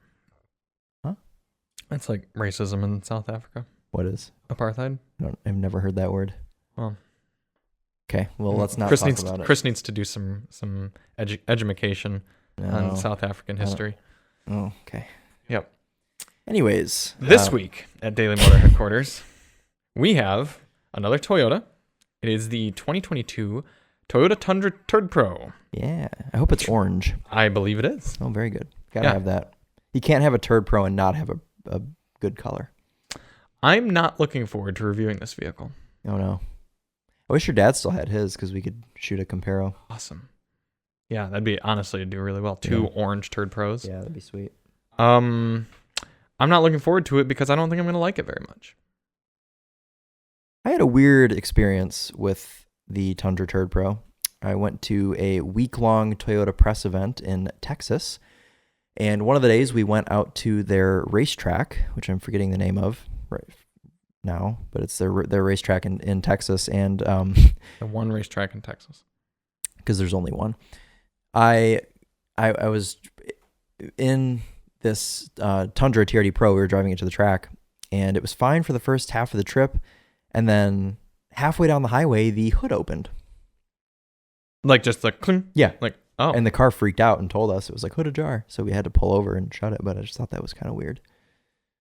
Huh? That's like racism in South Africa. What is? Apartheid. I've never heard that word. Well. Okay, well, let's not talk about it. Chris needs to do some education on South African history. Oh, okay. Yep. Anyways, this week at Daily Motor Headquarters, we have another Toyota. It is the 2022 Toyota Tundra TRD Pro. Yeah, I hope it's orange. I believe it is. Oh, very good. Gotta have that. You can't have a TRD Pro and not have a good color. I'm not looking forward to reviewing this vehicle. Oh, no. I wish your dad still had his because we could shoot a Comparo. Awesome. Yeah, it'd do really well. 2 orange TRD Pros. Yeah, that'd be sweet. I'm not looking forward to it because I don't think I'm going to like it very much. I had a weird experience with the Tundra TRD Pro. I went to a week-long Toyota press event in Texas, and one of the days we went out to their racetrack, which I'm forgetting the name of now, but it's their racetrack in Texas, and The one racetrack in Texas. because there's only one. I was in this Tundra TRD Pro. We were driving it to the track, and it was fine for the first half of the trip, and then halfway down the highway, the hood opened. Like just like, cling? Yeah. Like, oh. And the car freaked out and told us it was like hood ajar, so we had to pull over and shut it. But I just thought that was kind of weird.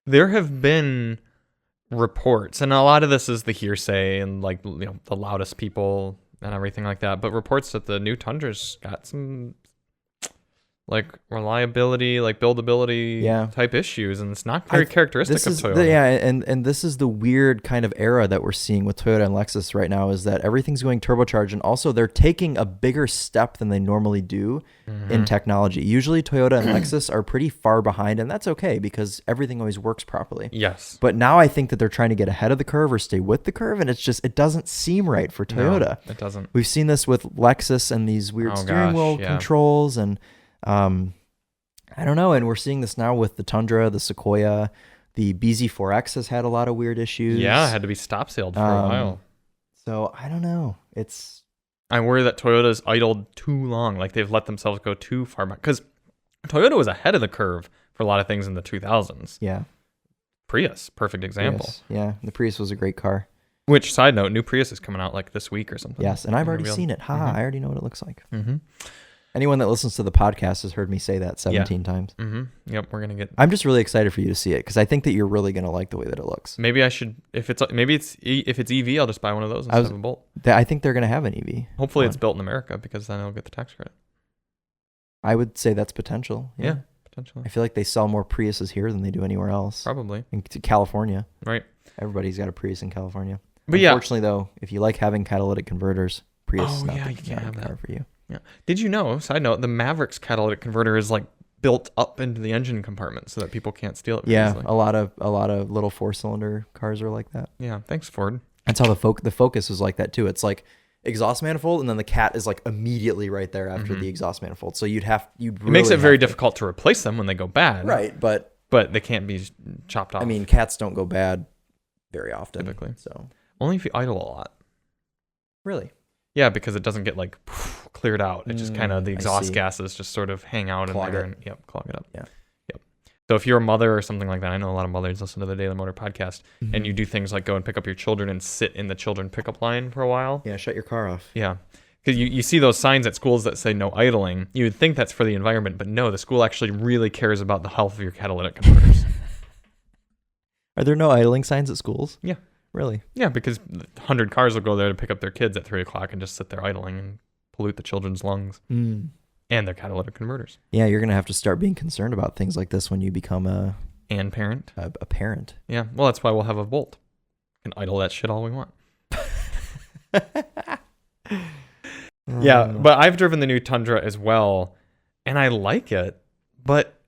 There have been reports, and a lot of this is the hearsay and like, you know, the loudest people and everything like that, but reports that the new Tundra's got some like reliability, like buildability type issues, and it's not very characteristic of Toyota. And this is the weird kind of era that we're seeing with Toyota and Lexus right now, is that everything's going turbocharged, and also they're taking a bigger step than they normally do in technology. Usually Toyota and Lexus are pretty far behind, and that's okay because everything always works properly. Yes. But now I think that they're trying to get ahead of the curve or stay with the curve, and it doesn't seem right for Toyota. No, it doesn't. We've seen this with Lexus and these weird steering wheel controls, and I don't know. And we're seeing this now with the Tundra, the Sequoia, the BZ4X has had a lot of weird issues. Yeah, it had to be stop sailed for a while. So I don't know. I worry that Toyota's idled too long. Like they've let themselves go too far back. Because Toyota was ahead of the curve for a lot of things in the 2000s. Yeah. Prius, perfect example. Prius. Yeah, the Prius was a great car. Which, side note, new Prius is coming out like this week or something. Yes, and I've already seen it. I already know what it looks like. Mm-hmm. Anyone that listens to the podcast has heard me say that 17 times. Mm-hmm. Yep, we're gonna get. I'm just really excited for you to see it because I think that you're really gonna like the way that it looks. Maybe I should, if it's EV, I'll just buy one of those instead of a Bolt. I think they're gonna have an EV. Hopefully, it's built in America because then I'll get the tax credit. I would say that's potential. Yeah, potentially. I feel like they sell more Priuses here than they do anywhere else. Probably. In California. Right. Everybody's got a Prius in California. But unfortunately, though, if you like having catalytic converters, Prius is not the car for you. Yeah. Did you know, side note, the Maverick's catalytic converter is like built up into the engine compartment so that people can't steal it very easily. A lot of little 4-cylinder cars are like that. Yeah, thanks Ford. That's how the Focus is like that too. It's like exhaust manifold, and then the cat is like immediately right there after the exhaust manifold. So it makes it very difficult to replace them when they go bad. Right, but they can't be chopped off. I mean, cats don't go bad very often. Typically. So only if you idle a lot. Really? Yeah, because it doesn't get like cleared out. It just kind of, the exhaust gases just sort of hang out in there and clog it up. Yeah. Yep. So if you're a mother or something like that, I know a lot of mothers listen to the Daily Motor podcast, and you do things like go and pick up your children and sit in the children pickup line for a while. Yeah, shut your car off. Yeah. Because you see those signs at schools that say no idling. You would think that's for the environment, but no, the school actually really cares about the health of your catalytic converters. Are there no idling signs at schools? Yeah. Really? Yeah, because 100 cars will go there to pick up their kids at 3 o'clock and just sit there idling and pollute the children's lungs and their catalytic converters. Yeah, you're going to have to start being concerned about things like this when you become a parent. A parent. Yeah, well, that's why we'll have a Bolt. We can idle that shit all we want. Yeah, but I've driven the new Tundra as well, and I like it, but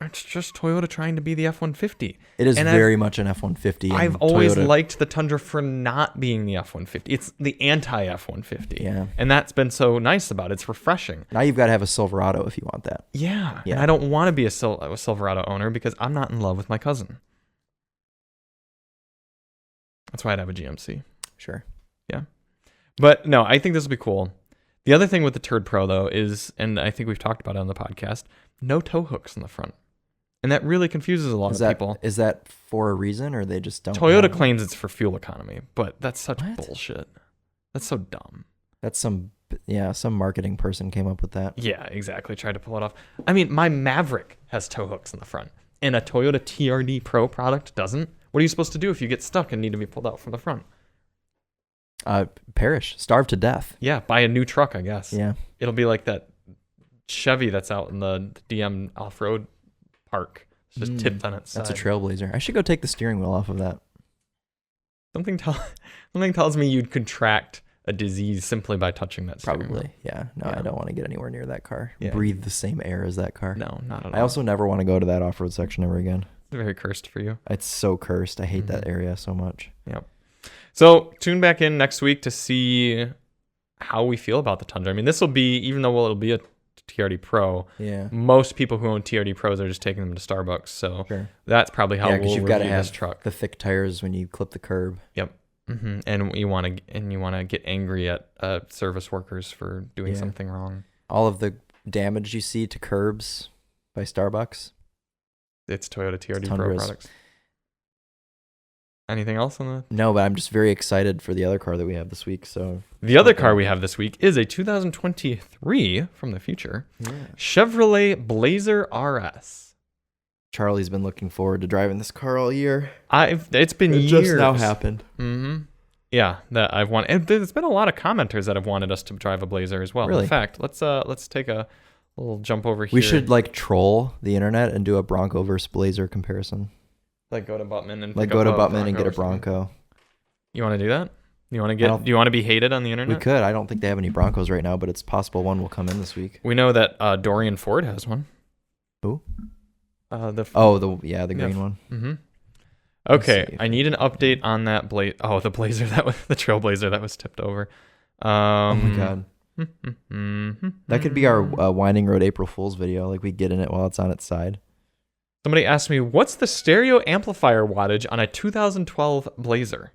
it's just Toyota trying to be the F-150. It is very much an F-150. I've always liked the Tundra for not being the F-150. It's the anti-F-150. Yeah. And that's been so nice about it. It's refreshing. Now you've got to have a Silverado if you want that. Yeah. And I don't want to be a Silverado owner because I'm not in love with my cousin. That's why I'd have a GMC. Sure. Yeah. But no, I think this will be cool. The other thing with the Turd Pro, though, is, and I think we've talked about it on the podcast, no tow hooks in the front. And that really confuses a lot of people. Is that for a reason, or they just don't? Toyota claims it's for fuel economy, but that's such bullshit. That's so dumb. That's some marketing person came up with that. Yeah, exactly. Tried to pull it off. I mean, my Maverick has tow hooks in the front, and a Toyota TRD Pro product doesn't. What are you supposed to do if you get stuck and need to be pulled out from the front? Perish, starve to death. Yeah, buy a new truck, I guess. Yeah. It'll be like that Chevy that's out in the DM off-road park. It's just tipped on its side. That's a Trailblazer. I should go take the steering wheel off of that. Something tells me you'd contract a disease simply by touching that steering wheel. Probably, yeah. No, I don't want to get anywhere near that car. Yeah. Breathe the same air as that car. No, not at all. I also never want to go to that off-road section ever again. It's very cursed for you. It's so cursed. I hate that area so much. Yep. So tune back in next week to see how we feel about the Tundra. I mean, this will be, even though it'll be a TRD Pro. Yeah. Most people who own TRD Pros are just taking them to Starbucks. So that's probably how we'll you've got to review have this truck. the thick tires when you clip the curb. Yep. And you want to get angry at service workers for doing something wrong. All of the damage you see to curbs by Starbucks. It's Toyota TRD Pro products. Anything else on the? No, but I'm just very excited for the other car that we have this week. So the other car we have this week is a 2023 from the future Chevrolet Blazer RS. Charlie's been looking forward to driving this car all year. It's been years. Just now happened. Yeah, that I've wanted. And there's been a lot of commenters that have wanted us to drive a Blazer as well. Really? In fact, let's take a little jump over here. We should troll the internet and do a Bronco versus Blazer comparison. Go to Buttman and get a Bronco. You want to do that? Do you want to be hated on the internet? We could. I don't think they have any Broncos right now, but it's possible one will come in this week. We know that Dorian Ford has one. Who? The green one. Mm-hmm. Okay, I need an update on that the Blazer the Trailblazer that was tipped over. Oh my god. That could be our Winding Road April Fool's video. We get in it while it's on its side. Somebody asked me, what's the stereo amplifier wattage on a 2012 Blazer?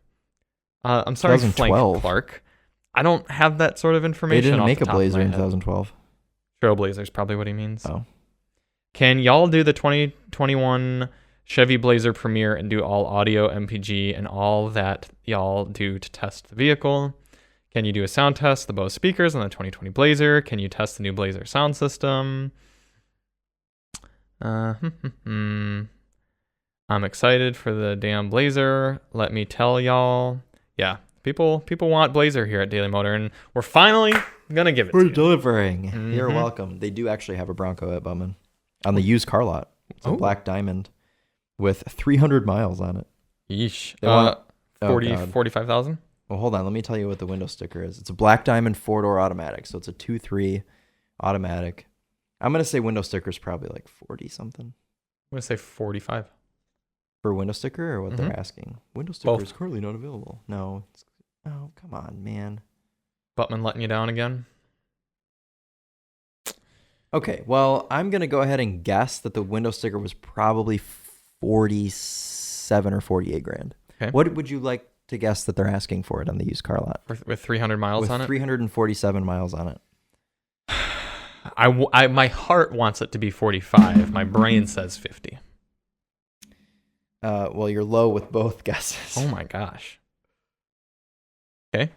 I'm sorry, Frank Clark. I don't have that sort of information. They didn't make a Blazer in 2012. Trailblazer is probably what he means. Oh. Can y'all do the 2021 Chevy Blazer Premier and do all audio, MPG, and all that y'all do to test the vehicle? Can you do a sound test, the Bose speakers on the 2020 Blazer? Can you test the new Blazer sound system? I'm excited for the damn Blazer. Let me tell y'all. Yeah, people want Blazer here at Daily Motor, and we're finally gonna give it to you. We're delivering. You're welcome. They do actually have a Bronco at Bowman on the used car lot. It's a black diamond with 300 miles on it. Yeesh. 45,000? Well, hold on. Let me tell you what the window sticker is. It's a black diamond 4-door automatic, so it's a 2.3 automatic. I'm going to say window sticker is probably 40 something. I'm going to say 45. For window sticker or what they're asking? Window sticker is currently not available. No. Oh, come on, man. Buttman letting you down again? Okay, well, I'm going to go ahead and guess that the window sticker was probably 47 or 48 grand. Okay. What would you like to guess that they're asking for it on the used car lot? With 300 miles on it? With 347 miles on it. My heart wants it to be 45. My brain says 50. Well, you're low with both guesses. Oh my gosh. Okay.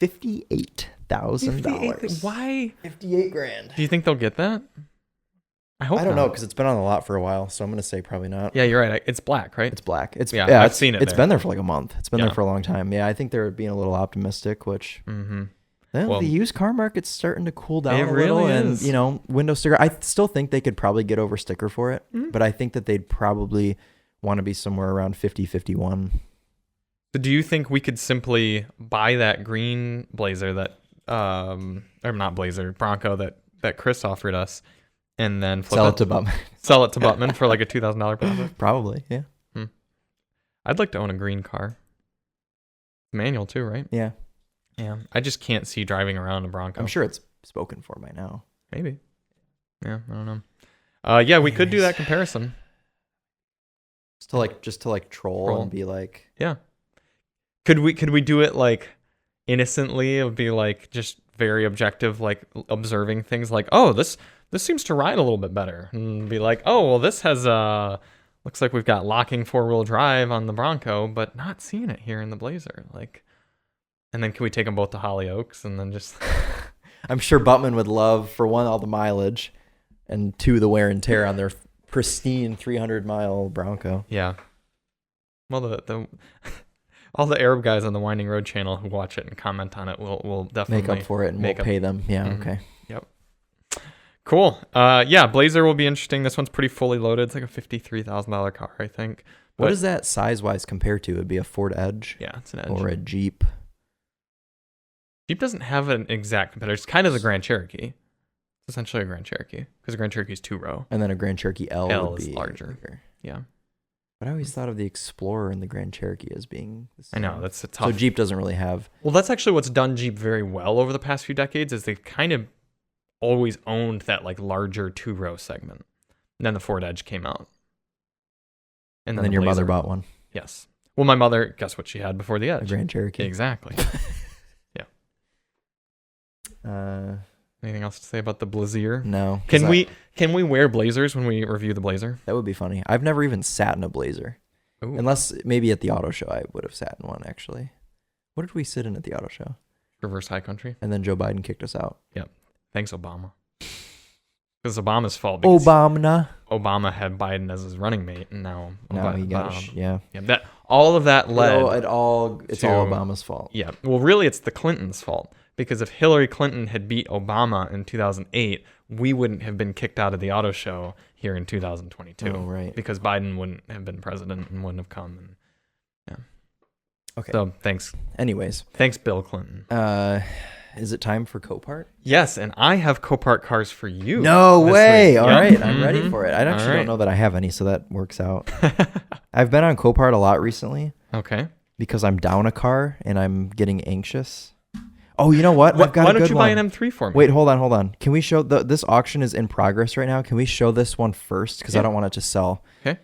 $58,000. Why? 58 grand. Do you think they'll get that? I don't know because it's been on the lot for a while, so I'm gonna say probably not. Yeah, you're right. It's black, right? It's black. I've seen it. It's been there for a month. It's been there for a long time. Yeah, I think they're being a little optimistic, which. The used car market's starting to cool down a little, and window sticker. I still think they could probably get over sticker for it, but I think that they'd probably want to be somewhere around 50, 51. So do you think we could simply buy that green Blazer that, or not Blazer, Bronco that Chris offered us, and then sell it to Buttman? Sell it to Buttman for a $2,000 profit? Probably, yeah. I'd like to own a green car. Manual too, right? Yeah. Yeah, I just can't see driving around a Bronco. I'm sure it's spoken for by now. Maybe. Yeah, I don't know. We could do that comparison. Just to troll and be like, yeah. Could we do it innocently? It would be just very objective, observing things oh, this seems to ride a little bit better, and be oh, well, this has looks like we've got locking 4-wheel drive on the Bronco, but not seeing it here in the Blazer. And then can we take them both to Hollyoaks and then just... I'm sure Buttman would love, for one, all the mileage, and two, the wear and tear on their pristine 300-mile Bronco. Yeah. Well, the all the Arab guys on the Winding Road channel who watch it and comment on it will definitely... Make up for it, and we'll pay them. Yeah, okay. Yep. Cool. Blazer will be interesting. This one's pretty fully loaded. It's a $53,000 car, I think. What does that size-wise compare to? It'd be a Ford Edge? Yeah, it's an Edge. Or a Jeep? Jeep doesn't have an exact competitor. It's kind of the Grand Cherokee. It's essentially a Grand Cherokee because the Grand Cherokee is 2-row. And then a Grand Cherokee L would is be larger. Bigger. Yeah. But I always thought of the Explorer and the Grand Cherokee as being the same. I know, that's a tough... So Jeep doesn't really have... Well, that's actually what's done Jeep very well over the past few decades is they've kind of always owned that like larger 2-row segment. And then the Ford Edge came out. And then your mother bought one. Yes. Well, my mother, guess what she had before the Edge? A Grand Cherokee. Exactly. Yeah. Anything else to say about the Blazer? No. Can we wear Blazers when we review the Blazer? That would be funny. I've never even sat in a Blazer. Ooh. Unless maybe at the auto show I would have sat in one, actually. What did we sit in at the auto show? Reverse high country. And then Joe Biden kicked us out. Yep. Thanks, Obama. It's Obama's fault. Obama had Biden as his running mate, and now he got yeah. That all of that led. It's all Obama's fault. Yeah. Well, really, it's the Clintons' fault, because if Hillary Clinton had beat Obama in 2008, we wouldn't have been kicked out of the auto show here in 2022. Oh, right. Because Biden wouldn't have been president and wouldn't have come. And, yeah. Okay. So thanks. Anyways. Thanks, Bill Clinton. Is it time for CoPart? Yes, and I have CoPart cars for you. No way. All right. Mm-hmm. I'm ready for it. I actually don't know that I have any, so that works out. I've been on CoPart a lot recently. Okay. Because I'm down a car and I'm getting anxious. Oh, you know what? Why don't you buy an M3 for me? Wait, hold on. Can we show this auction is in progress right now? Can we show this one first? Because I don't want it to sell. Okay.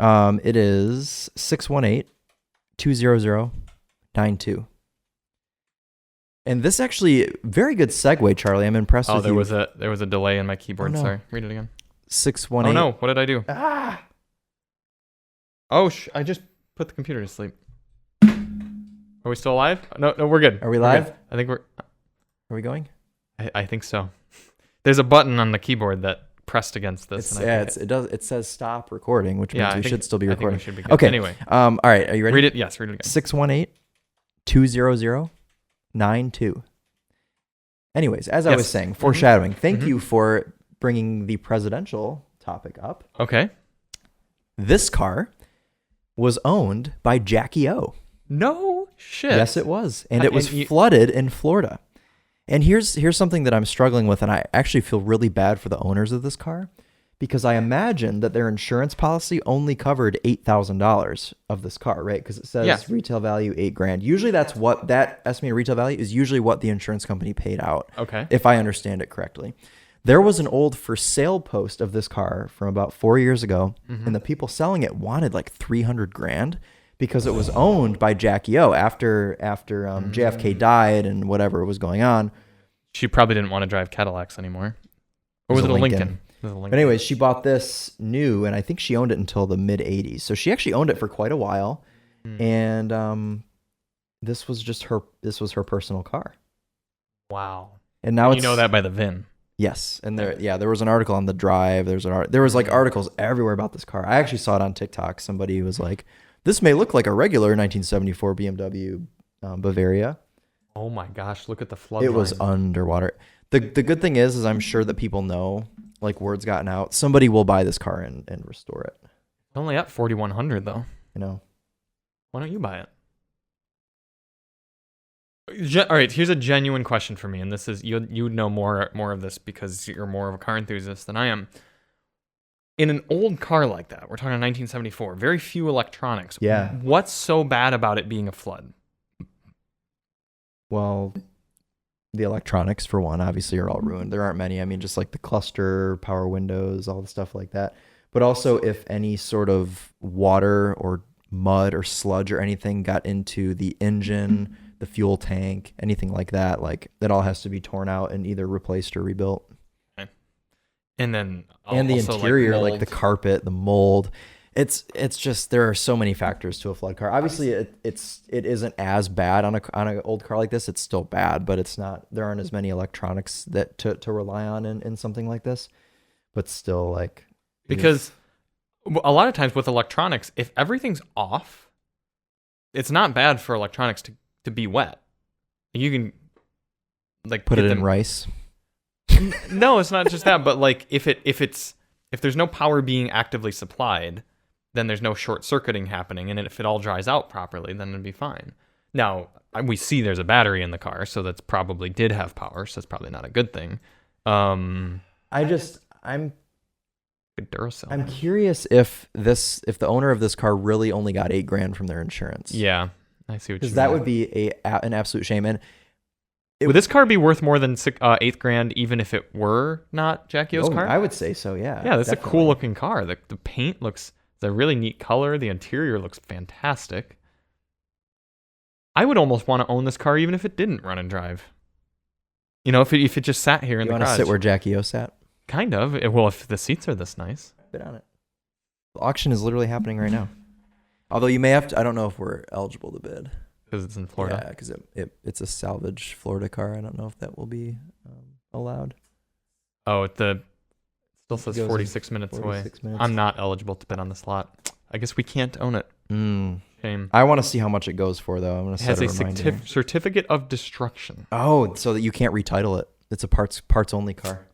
It is 618-200-92. And this actually very good segue, Charlie. I'm impressed with you. There was a delay in my keyboard. Oh, no. Sorry. Read it again. 618. Oh no, what did I do? Ah! Oh, I just put the computer to sleep. Are we still alive? No, we're good. Are we live? I think we're. Are we going? I think so. There's a button on the keyboard that pressed against this. It says stop recording, which means we should still be recording. I think we should be good. Okay. Anyway. All right. Are you ready? Read it. Yes. Read it again. 618-200-92. Anyways, as I was saying, foreshadowing. Thank you for bringing the presidential topic up. Okay. This car was owned by Jackie O. No shit. Yes, it was. And it was flooded in Florida. And here's something that I'm struggling with, and I actually feel really bad for the owners of this car, because I imagine that their insurance policy only covered $8,000 of this car, right? Because it says retail value $8,000. Usually that's what that estimated retail value is, usually what the insurance company paid out. Okay. If I understand it correctly. There was an old for sale post of this car from about 4 years ago, and the people selling it wanted like $300,000 because it was owned by Jackie O after JFK died and whatever was going on. She probably didn't want to drive Cadillacs anymore. Or was it a Lincoln? But anyways, she bought this new, and I think she owned it until the mid 80s. So she actually owned it for quite a while. And this was her personal car. Wow. And now you know that by the VIN. Yes. And there was an article on the Drive. There was like articles everywhere about this car. I actually saw it on TikTok. Somebody was like, this may look like a regular 1974 BMW Bavaria. Oh my gosh, look at the flood. It was underwater. The good thing is I'm sure that people know, like word's gotten out. Somebody will buy this car and restore it. Only at $4,100 though. You know. Why don't you buy it? All right, here's a genuine question for me, and this is you know more of this because you're more of a car enthusiast than I am. In an old car like that, we're talking 1974, very few electronics. Yeah. What's so bad about it being a flood? Well, the electronics, for one, obviously are all ruined. There aren't many. I mean, just like the cluster, power windows, all the stuff like that. But also, if any sort of water or mud or sludge or anything got into the engine, the fuel tank, anything like that, like that all has to be torn out and either replaced or rebuilt. Okay. And then and the interior, like the carpet, the mold. It's just, there are so many factors to a flood car. Obviously, it isn't as bad on an old car like this. It's still bad, but it's not. There aren't as many electronics that to rely on in something like this. But still, like, because a lot of times with electronics, if everything's off, it's not bad for electronics to be wet. You can like put it in rice. No, it's not just that, but like if there's no power being actively supplied, then there's no short circuiting happening, and if it all dries out properly, then it'd be fine. Now, we see there's a battery in the car, so that's probably did have power, so that's probably not a good thing. I'm Duracell. I'm curious if the owner of this car really only got $8,000 from their insurance. Yeah, I see what you mean. Because that would be an absolute shame. And Would this car be worth more than $8,000 even if it were not Jackie O's car? I would say so, yeah. Yeah, that's definitely a cool looking car. The paint looks, it's a really neat color. The interior looks fantastic. I would almost want to own this car even if it didn't run and drive. You know, if it just sat here in the garage. You want to sit where Jackie O sat? Kind of. Well, if the seats are this nice. Bid on it. The auction is literally happening right now. Although you may have to, I don't know if we're eligible to bid. Because it's in Florida. Yeah, because it's a salvage Florida car. I don't know if that will be allowed. Oh, it still says 46 minutes away. I'm not eligible to bid on this lot. I guess we can't own it. Shame. I want to see how much it goes for, though. I'm going to set a reminder. It has a certificate of destruction. Oh, so that you can't retitle it. It's a parts only car.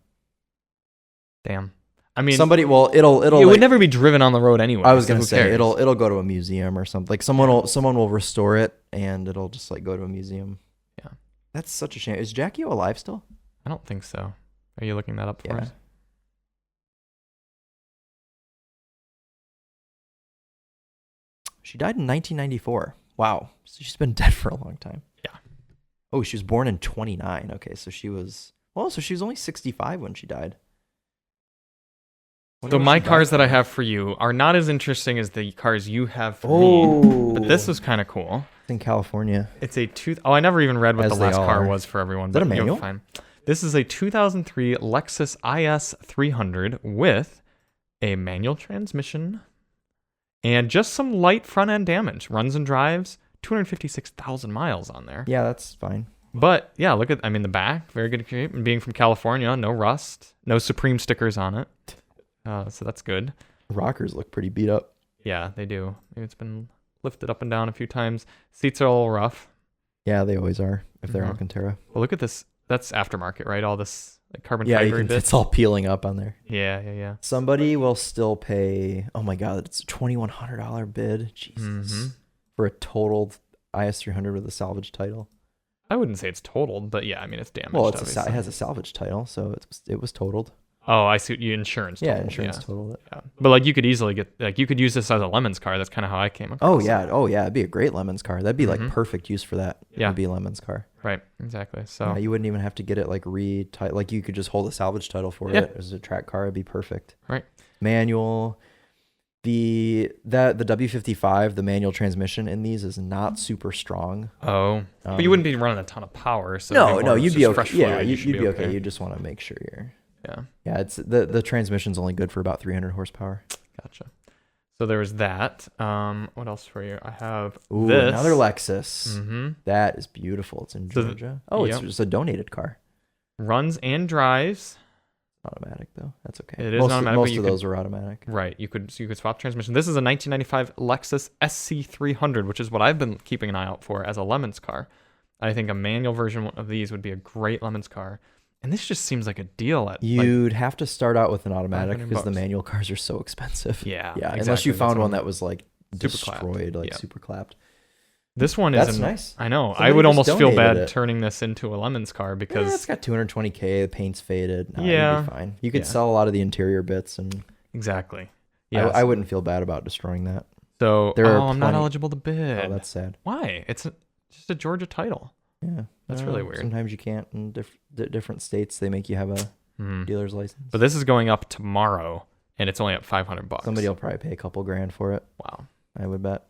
Damn. I mean, somebody. Well, it would never be driven on the road anyway. I was gonna say it'll go to a museum or something. Like someone will restore it and it'll just like go to a museum. Yeah, that's such a shame. Is Jackie O alive still? I don't think so. Are you looking that up for us? She died in 1994. Wow, so she's been dead for a long time. Yeah. Oh, she was born in 29. Okay, so she was only 65 when she died. So my cars that I have for you are not as interesting as the cars you have for me, but this was kind of cool. It's in California. It's I never even read what the last car was for everyone. Is that a manual? Fine. This is a 2003 Lexus IS 300 with a manual transmission and just some light front end damage. Runs and drives 256,000 miles on there. Yeah, that's fine. But yeah, look at the back, very good shape, and being from California, no rust, no Supreme stickers on it. So that's good. Rockers look pretty beat up. Yeah, they do. Maybe it's been lifted up and down a few times. Seats are a little rough. Yeah, they always are if they're Alcantara. Well, look at this. That's aftermarket, right? All this like carbon fiber bits. It's all peeling up on there. Yeah. Somebody will still pay. Oh my God, it's a $2,100 bid. Jesus, for a totaled IS300 with a salvage title. I wouldn't say it's totaled, but yeah, I mean it's damaged. Well, it has a salvage title, so it was totaled. Oh, I see. You insurance. Yeah, insurance totaled it. Yeah. But like you could easily you could use this as a Lemons car. That's kind of how I came across. Oh yeah, it'd be a great Lemons car. That'd be like perfect use for that. Yeah, it'd be a Lemons car. Right, exactly. So you wouldn't even have to get it like like you could just hold a salvage title for it as a track car. It'd be perfect. Right. Manual. The W55, the manual transmission in these is not super strong. Oh, but you wouldn't be running a ton of power. So no, you'd be okay. Yeah, you'd be okay. okay. You just want to make sure you're. Yeah. It's the transmission's only good for about 300 horsepower. Gotcha. So there was that. What else for you? I have this. Another Lexus. That is beautiful. It's in Georgia. It's just a donated car. Runs and drives. Automatic though. That's okay. It is automatic. Most of those are automatic. Right. You could swap transmission. This is a 1995 Lexus SC300, which is what I've been keeping an eye out for as a Lemons car. I think a manual version of these would be a great Lemons car. And this just seems like a deal. You'd have to start out with an automatic because the manual cars are so expensive. Yeah. Exactly. Unless you found one that was like destroyed, like super clapped. This one is nice. I know. I would almost feel bad turning this into a Lemons car because it's got 220K. The paint's faded. It'd be fine. You could sell a lot of the interior bits and exactly. Yeah, I wouldn't feel bad about destroying that. So I'm not eligible to bid. Oh, that's sad. Why? It's just a Georgia title. Yeah, that's really weird. Sometimes you can't in different states. They make you have a dealer's license. But this is going up tomorrow, and it's only up $500. Somebody will probably pay a couple grand for it. Wow, I would bet.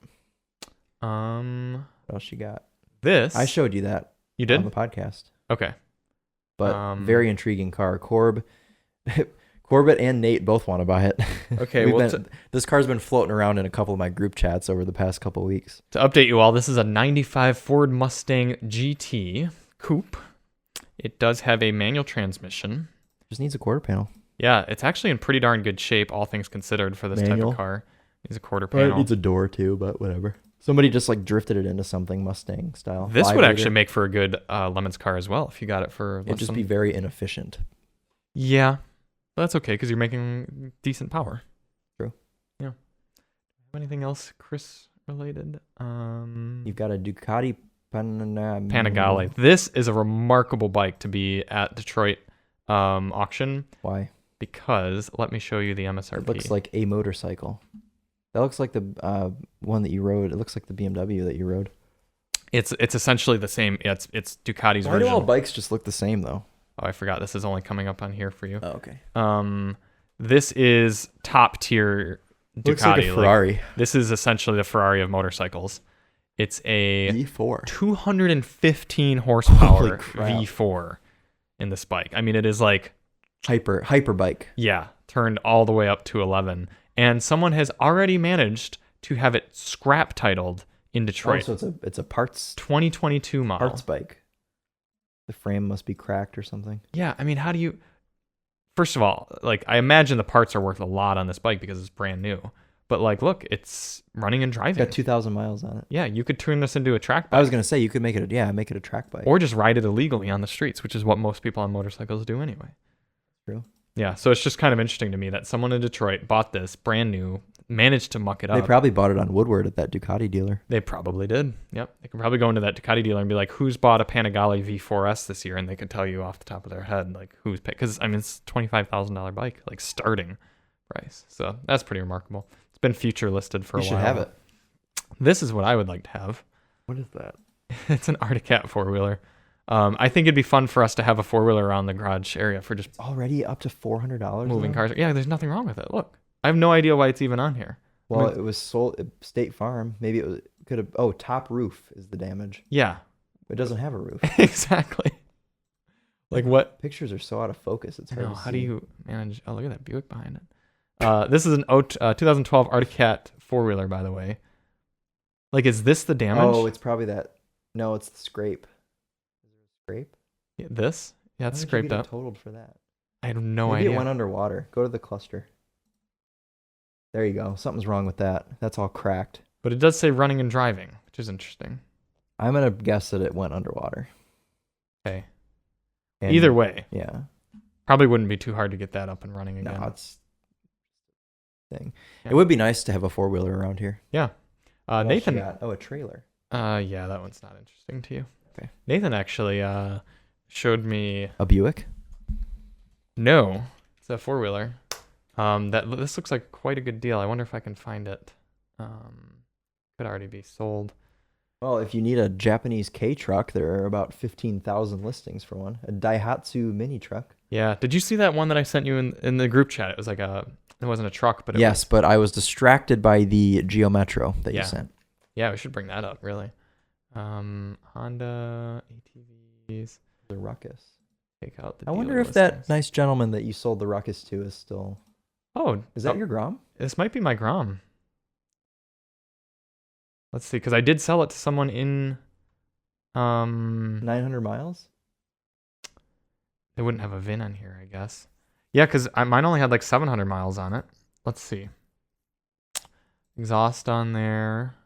What else you got? This I showed you that. You did on the podcast. Okay, but very intriguing car. Corbett and Nate both want to buy it. Okay, this car's been floating around in a couple of my group chats over the past couple of weeks. To update you all, this is a 95 Ford Mustang GT Coupe. It does have a manual transmission. Just needs a quarter panel. Yeah, it's actually in pretty darn good shape, all things considered, for this type of car. It needs a quarter panel. It needs a door too, but whatever. Somebody just like drifted it into something Mustang style. This would actually make for a good Lemons car as well if you got it for. It'd just be very inefficient. Yeah, but that's okay because you're making decent power. True. Yeah. Anything else, Chris related? You've got a Ducati Panigale. This is a remarkable bike to be at Detroit auction. Why? Because let me show you the MSRP. It looks like a motorcycle. That looks like the one that you rode. It looks like the BMW that you rode. It's essentially the same. It's Ducati's Why version. do all bikes just look the same though? Oh, I forgot. This is only coming up on here for you. Oh, okay. This is top tier Ducati. Looks like a Ferrari. This is essentially the Ferrari of motorcycles. It's a V4. 215 horsepower Holy crap. V4 in this bike. I mean, it is like hyper bike. Yeah, turned all the way up to 11. And someone has already managed to have it scrap titled in Detroit. Oh, so it's a parts 2022 model. Parts bike. The frame must be cracked or something. Yeah, I mean, how do you... First of all, like, I imagine the parts are worth a lot on this bike because it's brand new. But, like, look, it's running and driving. It's got 2,000 miles on it. Yeah, you could turn this into a track bike. I was going to say, you could make it a track bike. Or just ride it illegally on the streets, which is what most people on motorcycles do anyway. True. Yeah, so it's just kind of interesting to me that someone in Detroit bought this brand new, managed to muck it up. They probably bought it on Woodward at that Ducati dealer. They probably did. Yep. They could probably go into that Ducati dealer and be like, who's bought a Panigale V4S this year? And they could tell you off the top of their head, like, who's paid. Because, I mean, it's a $25,000 bike, like, starting price. So that's pretty remarkable. It's been future listed for a while. You should have it. This is what I would like to have. What is that? It's an Arctic Cat four-wheeler. I think it'd be fun for us to have a four-wheeler around the garage area for just it's already up to $400 moving cars. Yeah, there's nothing wrong with it. Look, I have no idea why it's even on here. Well, it was sold at State Farm. Maybe it could have. Oh, top roof is the damage. Yeah, it doesn't have a roof. Exactly. Like what? Pictures are so out of focus. It's hard to see. How do you manage? Oh, look at that Buick behind it. This is an 2012 Arctic Cat four-wheeler, by the way. Like, is this the damage? Oh, it's probably that. No, it's the scrape. Is there a scrape? Yeah, this? Yeah, it's How did scraped you get up. it totaled for that. I have no Maybe idea. it went underwater. Go to the cluster. There you go. Something's wrong with that. That's all cracked. But it does say running and driving, which is interesting. I'm gonna guess that it went underwater. Okay. And either way, yeah, probably wouldn't be too hard to get that up and running again. No, it's thing. Yeah. It would be nice to have a four-wheeler around here. Yeah. Nathan. Oh, a trailer. Yeah, that one's not interesting to you. Okay. Nathan actually showed me a Buick. No, it's a four-wheeler. This looks like quite a good deal. I wonder if I can find it. Could already be sold. Well, if you need a Japanese K truck, there are about 15,000 listings for one. A Daihatsu mini truck. Yeah. Did you see that one that I sent you in the group chat? It was like it wasn't a truck, but yes, but I was distracted by the Geo Metro that you sent. Yeah, we should bring that up, really. Honda ATVs. The Ruckus. Take out the I wonder dealer if listings. that nice gentleman that you sold the Ruckus to is still... Oh. Is that your Grom? This might be my Grom. Let's see, because I did sell it to someone in... 900 miles? They wouldn't have a VIN on here, I guess. Yeah, because mine only had like 700 miles on it. Let's see. Exhaust on there.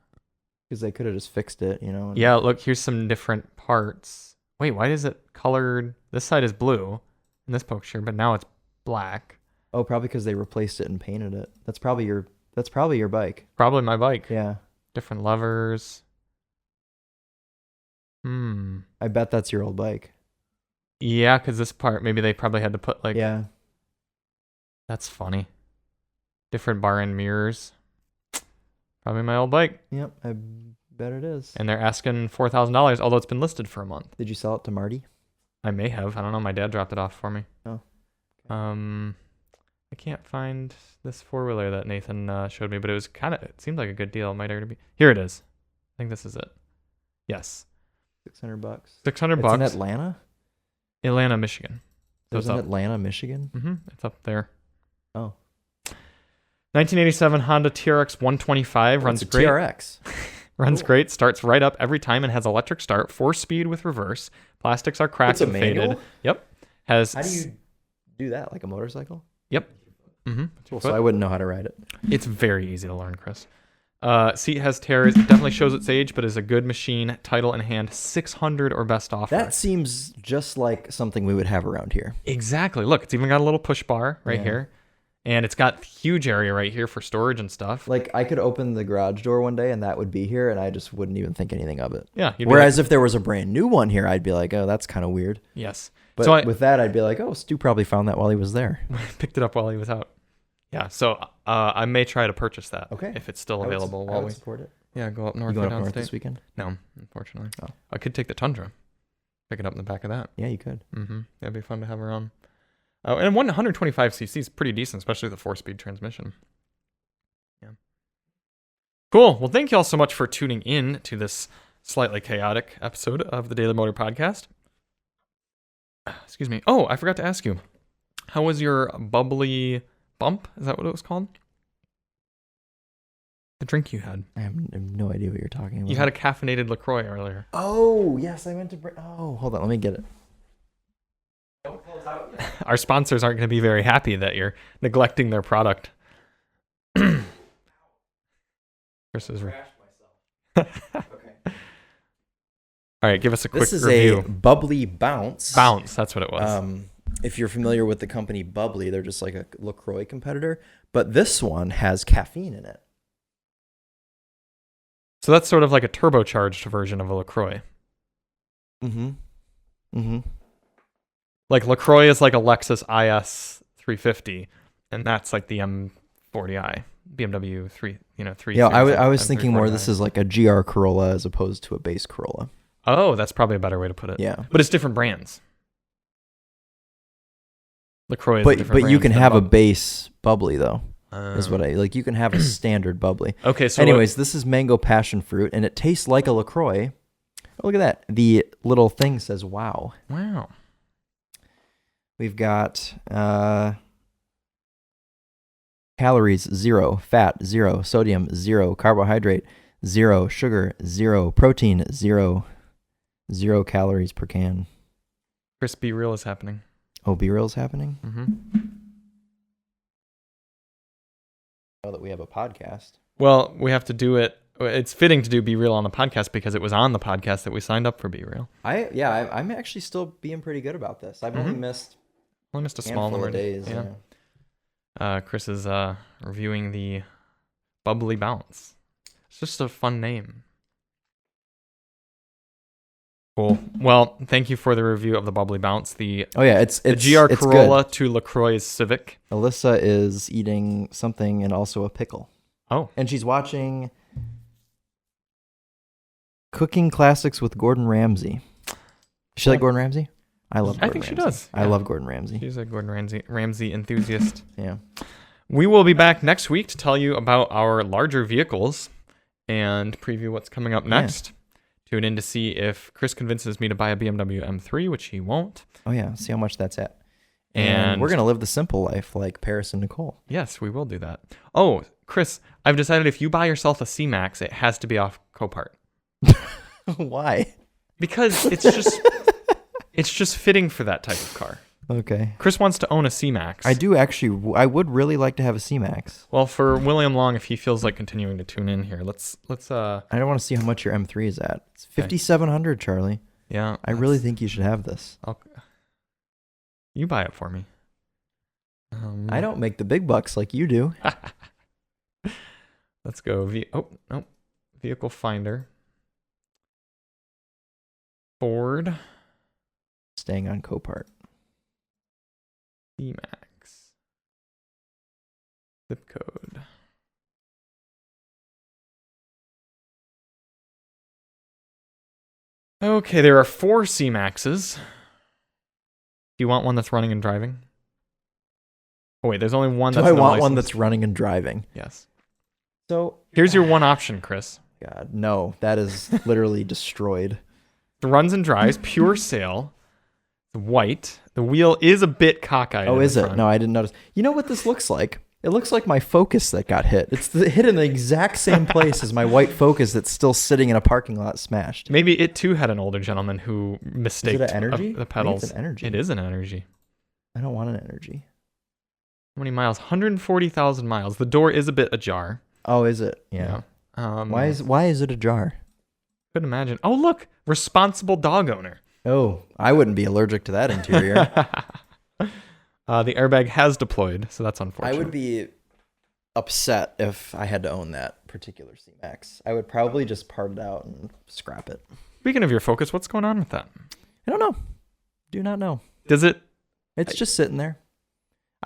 Because they could have just fixed it, you know. Yeah, look, here's some different parts. Wait, why is it colored? This side is blue in this picture, but now it's black. Oh, probably because they replaced it and painted it. That's probably your bike. Probably my bike. Yeah. Different levers. I bet that's your old bike. Yeah, because this part, maybe they probably had to put like... Yeah. That's funny. Different bar and mirrors. Probably my old bike. Yep, I bet it is. And they're asking $4,000, although it's been listed for a month. Did you sell it to Marty? I may have. I don't know. My dad dropped it off for me. Oh. Okay. I can't find this four-wheeler that Nathan showed me, but it seemed like a good deal. It might already be. Here it is. I think this is it. Yes. $600. $600. It's in Atlanta? Atlanta, Michigan. So it's in Atlanta, Michigan? Mm-hmm. It's up there. Oh. 1987 Honda TRX 125 runs great. TRX. Runs great, starts right up every time, and has electric start, 4-speed with reverse. Plastics are cracked and faded. Yep. How do you do that? Like a motorcycle? Yep. Mm-hmm. Cool, so I wouldn't know how to ride it. It's very easy to learn, Chris. Seat has tears. It definitely shows its age, but is a good machine. Title in hand, 600 or best offer. That seems just like something we would have around here. Exactly. Look, it's even got a little push bar right here. And it's got huge area right here for storage and stuff. Like, I could open the garage door one day and that would be here, and I just wouldn't even think anything of it. Yeah. Whereas if there was a brand new one here, I'd be like, oh, that's kind of weird. Yes. But so with that, I'd be like, oh, Stu probably found that while he was there. Picked it up while he was out. Yeah. So I may try to purchase that. Okay. If it's still available. I would support it. Yeah, go up north. You going or up north downstate. this weekend? No, unfortunately. Oh. I could take the Tundra. Pick it up in the back of that. Yeah, you could. Mm-hmm. That'd be fun to have around. Oh, and 125cc is pretty decent, especially the 4-speed transmission. Yeah. Cool. Well, thank you all so much for tuning in to this slightly chaotic episode of the Daily Motor Podcast. Excuse me. Oh, I forgot to ask you. How was your bubbly bump? Is that what it was called? The drink you had. I have no idea what you're talking about. You had a caffeinated LaCroix earlier. Oh, yes, I meant to bring... Oh, hold on. Let me get it. Don't close out yet. Our sponsors aren't going to be very happy that you're neglecting their product. Chris is... Okay. All right, give us a quick review. This is a bubbly bounce. Bounce, that's what it was. If you're familiar with the company Bubbly, they're just like a LaCroix competitor. But this one has caffeine in it. So that's sort of like a turbocharged version of a LaCroix. Mm-hmm. Mm-hmm. Like LaCroix is like a Lexus IS 350, and that's like the M40i, BMW 3. Yeah, I was thinking more this is like a GR Corolla as opposed to a base Corolla. Oh, that's probably a better way to put it. Yeah. But it's different brands. LaCroix is a different But brand you can than have a base Bubbly though. Oh. Is what I like. You can have a standard Bubbly. Okay, so anyways, this is mango passion fruit, and it tastes like a LaCroix. Oh, look at that. The little thing says "Wow." Wow. We've got calories 0, fat 0, sodium 0, carbohydrate 0, sugar 0, protein 0, 0 calories per can. Chris, Be Real is happening. Oh, B-Reel's happening? Mm-hmm. Know that we have a podcast. Well, we have to do it. It's fitting to do Be Real on the podcast because it was on the podcast that we signed up for Be Real. I'm actually still being pretty good about this. I've only missed a small number of days. Yeah. Chris is reviewing the Bubbly Bounce. It's just a fun name. Cool. Well, thank you for the review of the Bubbly Bounce. It's the GR it's Corolla good. to LaCroix's Civic. Alyssa is eating something and also a pickle. Oh. And she's watching Cooking Classics with Gordon Ramsay. Does she like Gordon Ramsay? I love Gordon Ramsay. She does. I love Gordon Ramsay. She's a Gordon Ramsay enthusiast. Yeah. We will be back next week to tell you about our larger vehicles and preview what's coming up next. Tune in to see if Chris convinces me to buy a BMW M3, which he won't. Oh, yeah. See how much that's at. And we're going to live the simple life like Paris and Nicole. Yes, we will do that. Oh, Chris, I've decided if you buy yourself a C-Max, it has to be off CoPart. Why? Because it's just fitting for that type of car. Okay. Chris wants to own a C-Max. I would really like to have a C-Max. Well, for William Long, if he feels like continuing to tune in here, let's I don't want to see how much your M3 is at. It's 5,700, Charlie. Yeah. I really think you should have this. You buy it for me. I don't make the big bucks like you do. Let's go. Vehicle Finder. Ford. Staying on CoPart. C-Max. Zip code. Okay, there are 4 C-Maxes. Do you want one that's running and driving? Oh wait, there's only one that's Do I want licensed. one that's running and driving? Yes. So here's your one option, Chris. God, no, that is literally destroyed. It runs and drives, pure sale. It's white. The wheel is a bit cockeyed. Oh, is it? No, I didn't notice. You know what this looks like? It looks like my Focus that got hit. It's hit in the exact same place as my white Focus that's still sitting in a parking lot smashed. Maybe it too had an older gentleman who mistaked Is it an Energy? the pedals. It's an Energy. It is an Energy. I don't want an Energy. How many miles? 140,000 miles. The door is a bit ajar. Oh, is it? Yeah. Why is it ajar? Couldn't imagine. Oh, look, responsible dog owner. Oh, I wouldn't be allergic to that interior. The airbag has deployed, so that's unfortunate. I would be upset if I had to own that particular C-Max. I would probably just part it out and scrap it. Speaking of your Focus, what's going on with that? I don't know. Do not know. Does it? It's just sitting there.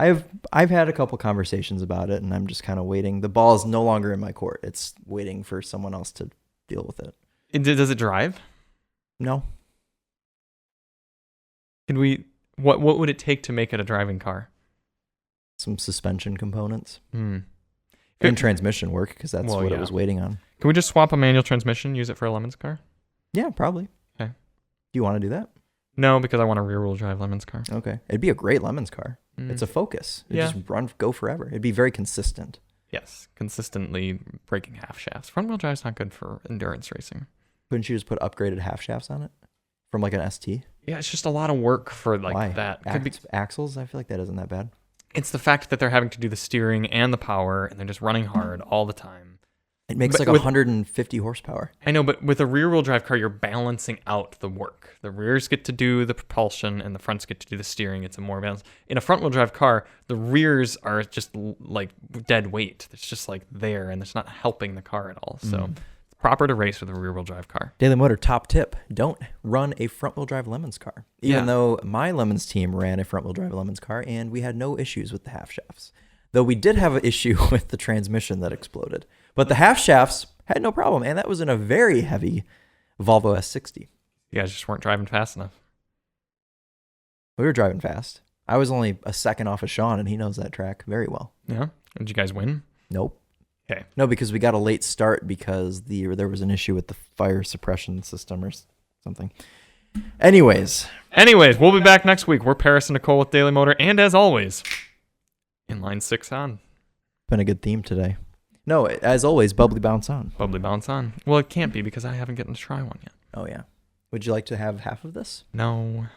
I've had a couple conversations about it, and I'm just kind of waiting. The ball is no longer in my court. It's waiting for someone else to deal with it. Does it drive? No. What would it take to make it a driving car? Some suspension components. Hmm. And transmission work, because that's what it was waiting on. Can we just swap a manual transmission, use it for a Lemons car? Yeah, probably. Okay. Do you want to do that? No, because I want a rear-wheel drive Lemons car. Okay. It'd be a great Lemons car. It's a Focus. It'd just go forever. It'd be very consistent. Yes, consistently breaking half shafts. Front-wheel drive's not good for endurance racing. Couldn't you just put upgraded half shafts on it from like an ST? Yeah, it's just a lot of work for Why? that. Axles? I feel like that isn't that bad. It's the fact that they're having to do the steering and the power, and they're just running hard all the time. It makes 150 horsepower. I know, but with a rear-wheel drive car, you're balancing out the work. The rears get to do the propulsion, and the fronts get to do the steering. It's a more balanced. In a front-wheel drive car, the rears are just like dead weight. It's just like there, and it's not helping the car at all. So it's proper to race with a rear-wheel drive car. Daily Motor top tip: don't run a front-wheel drive Lemons car. Even though my Lemons team ran a front-wheel drive Lemons car, and we had no issues with the half shafts. Though we did have an issue with the transmission that exploded. But the half shafts had no problem, and that was in a very heavy Volvo S60. You guys just weren't driving fast enough. We were driving fast. I was only a second off of Sean, and he knows that track very well. Yeah? Did you guys win? Nope. Okay. No, because we got a late start because there was an issue with the fire suppression system or something. Anyways, we'll be back next week. We're Paris and Nicole with Daily Motor, and as always, inline 6 on. Been a good theme today. No, as always, bubbly bounce on. Bubbly bounce on. Well, it can't be because I haven't gotten to try one yet. Oh, yeah. Would you like to have half of this? No.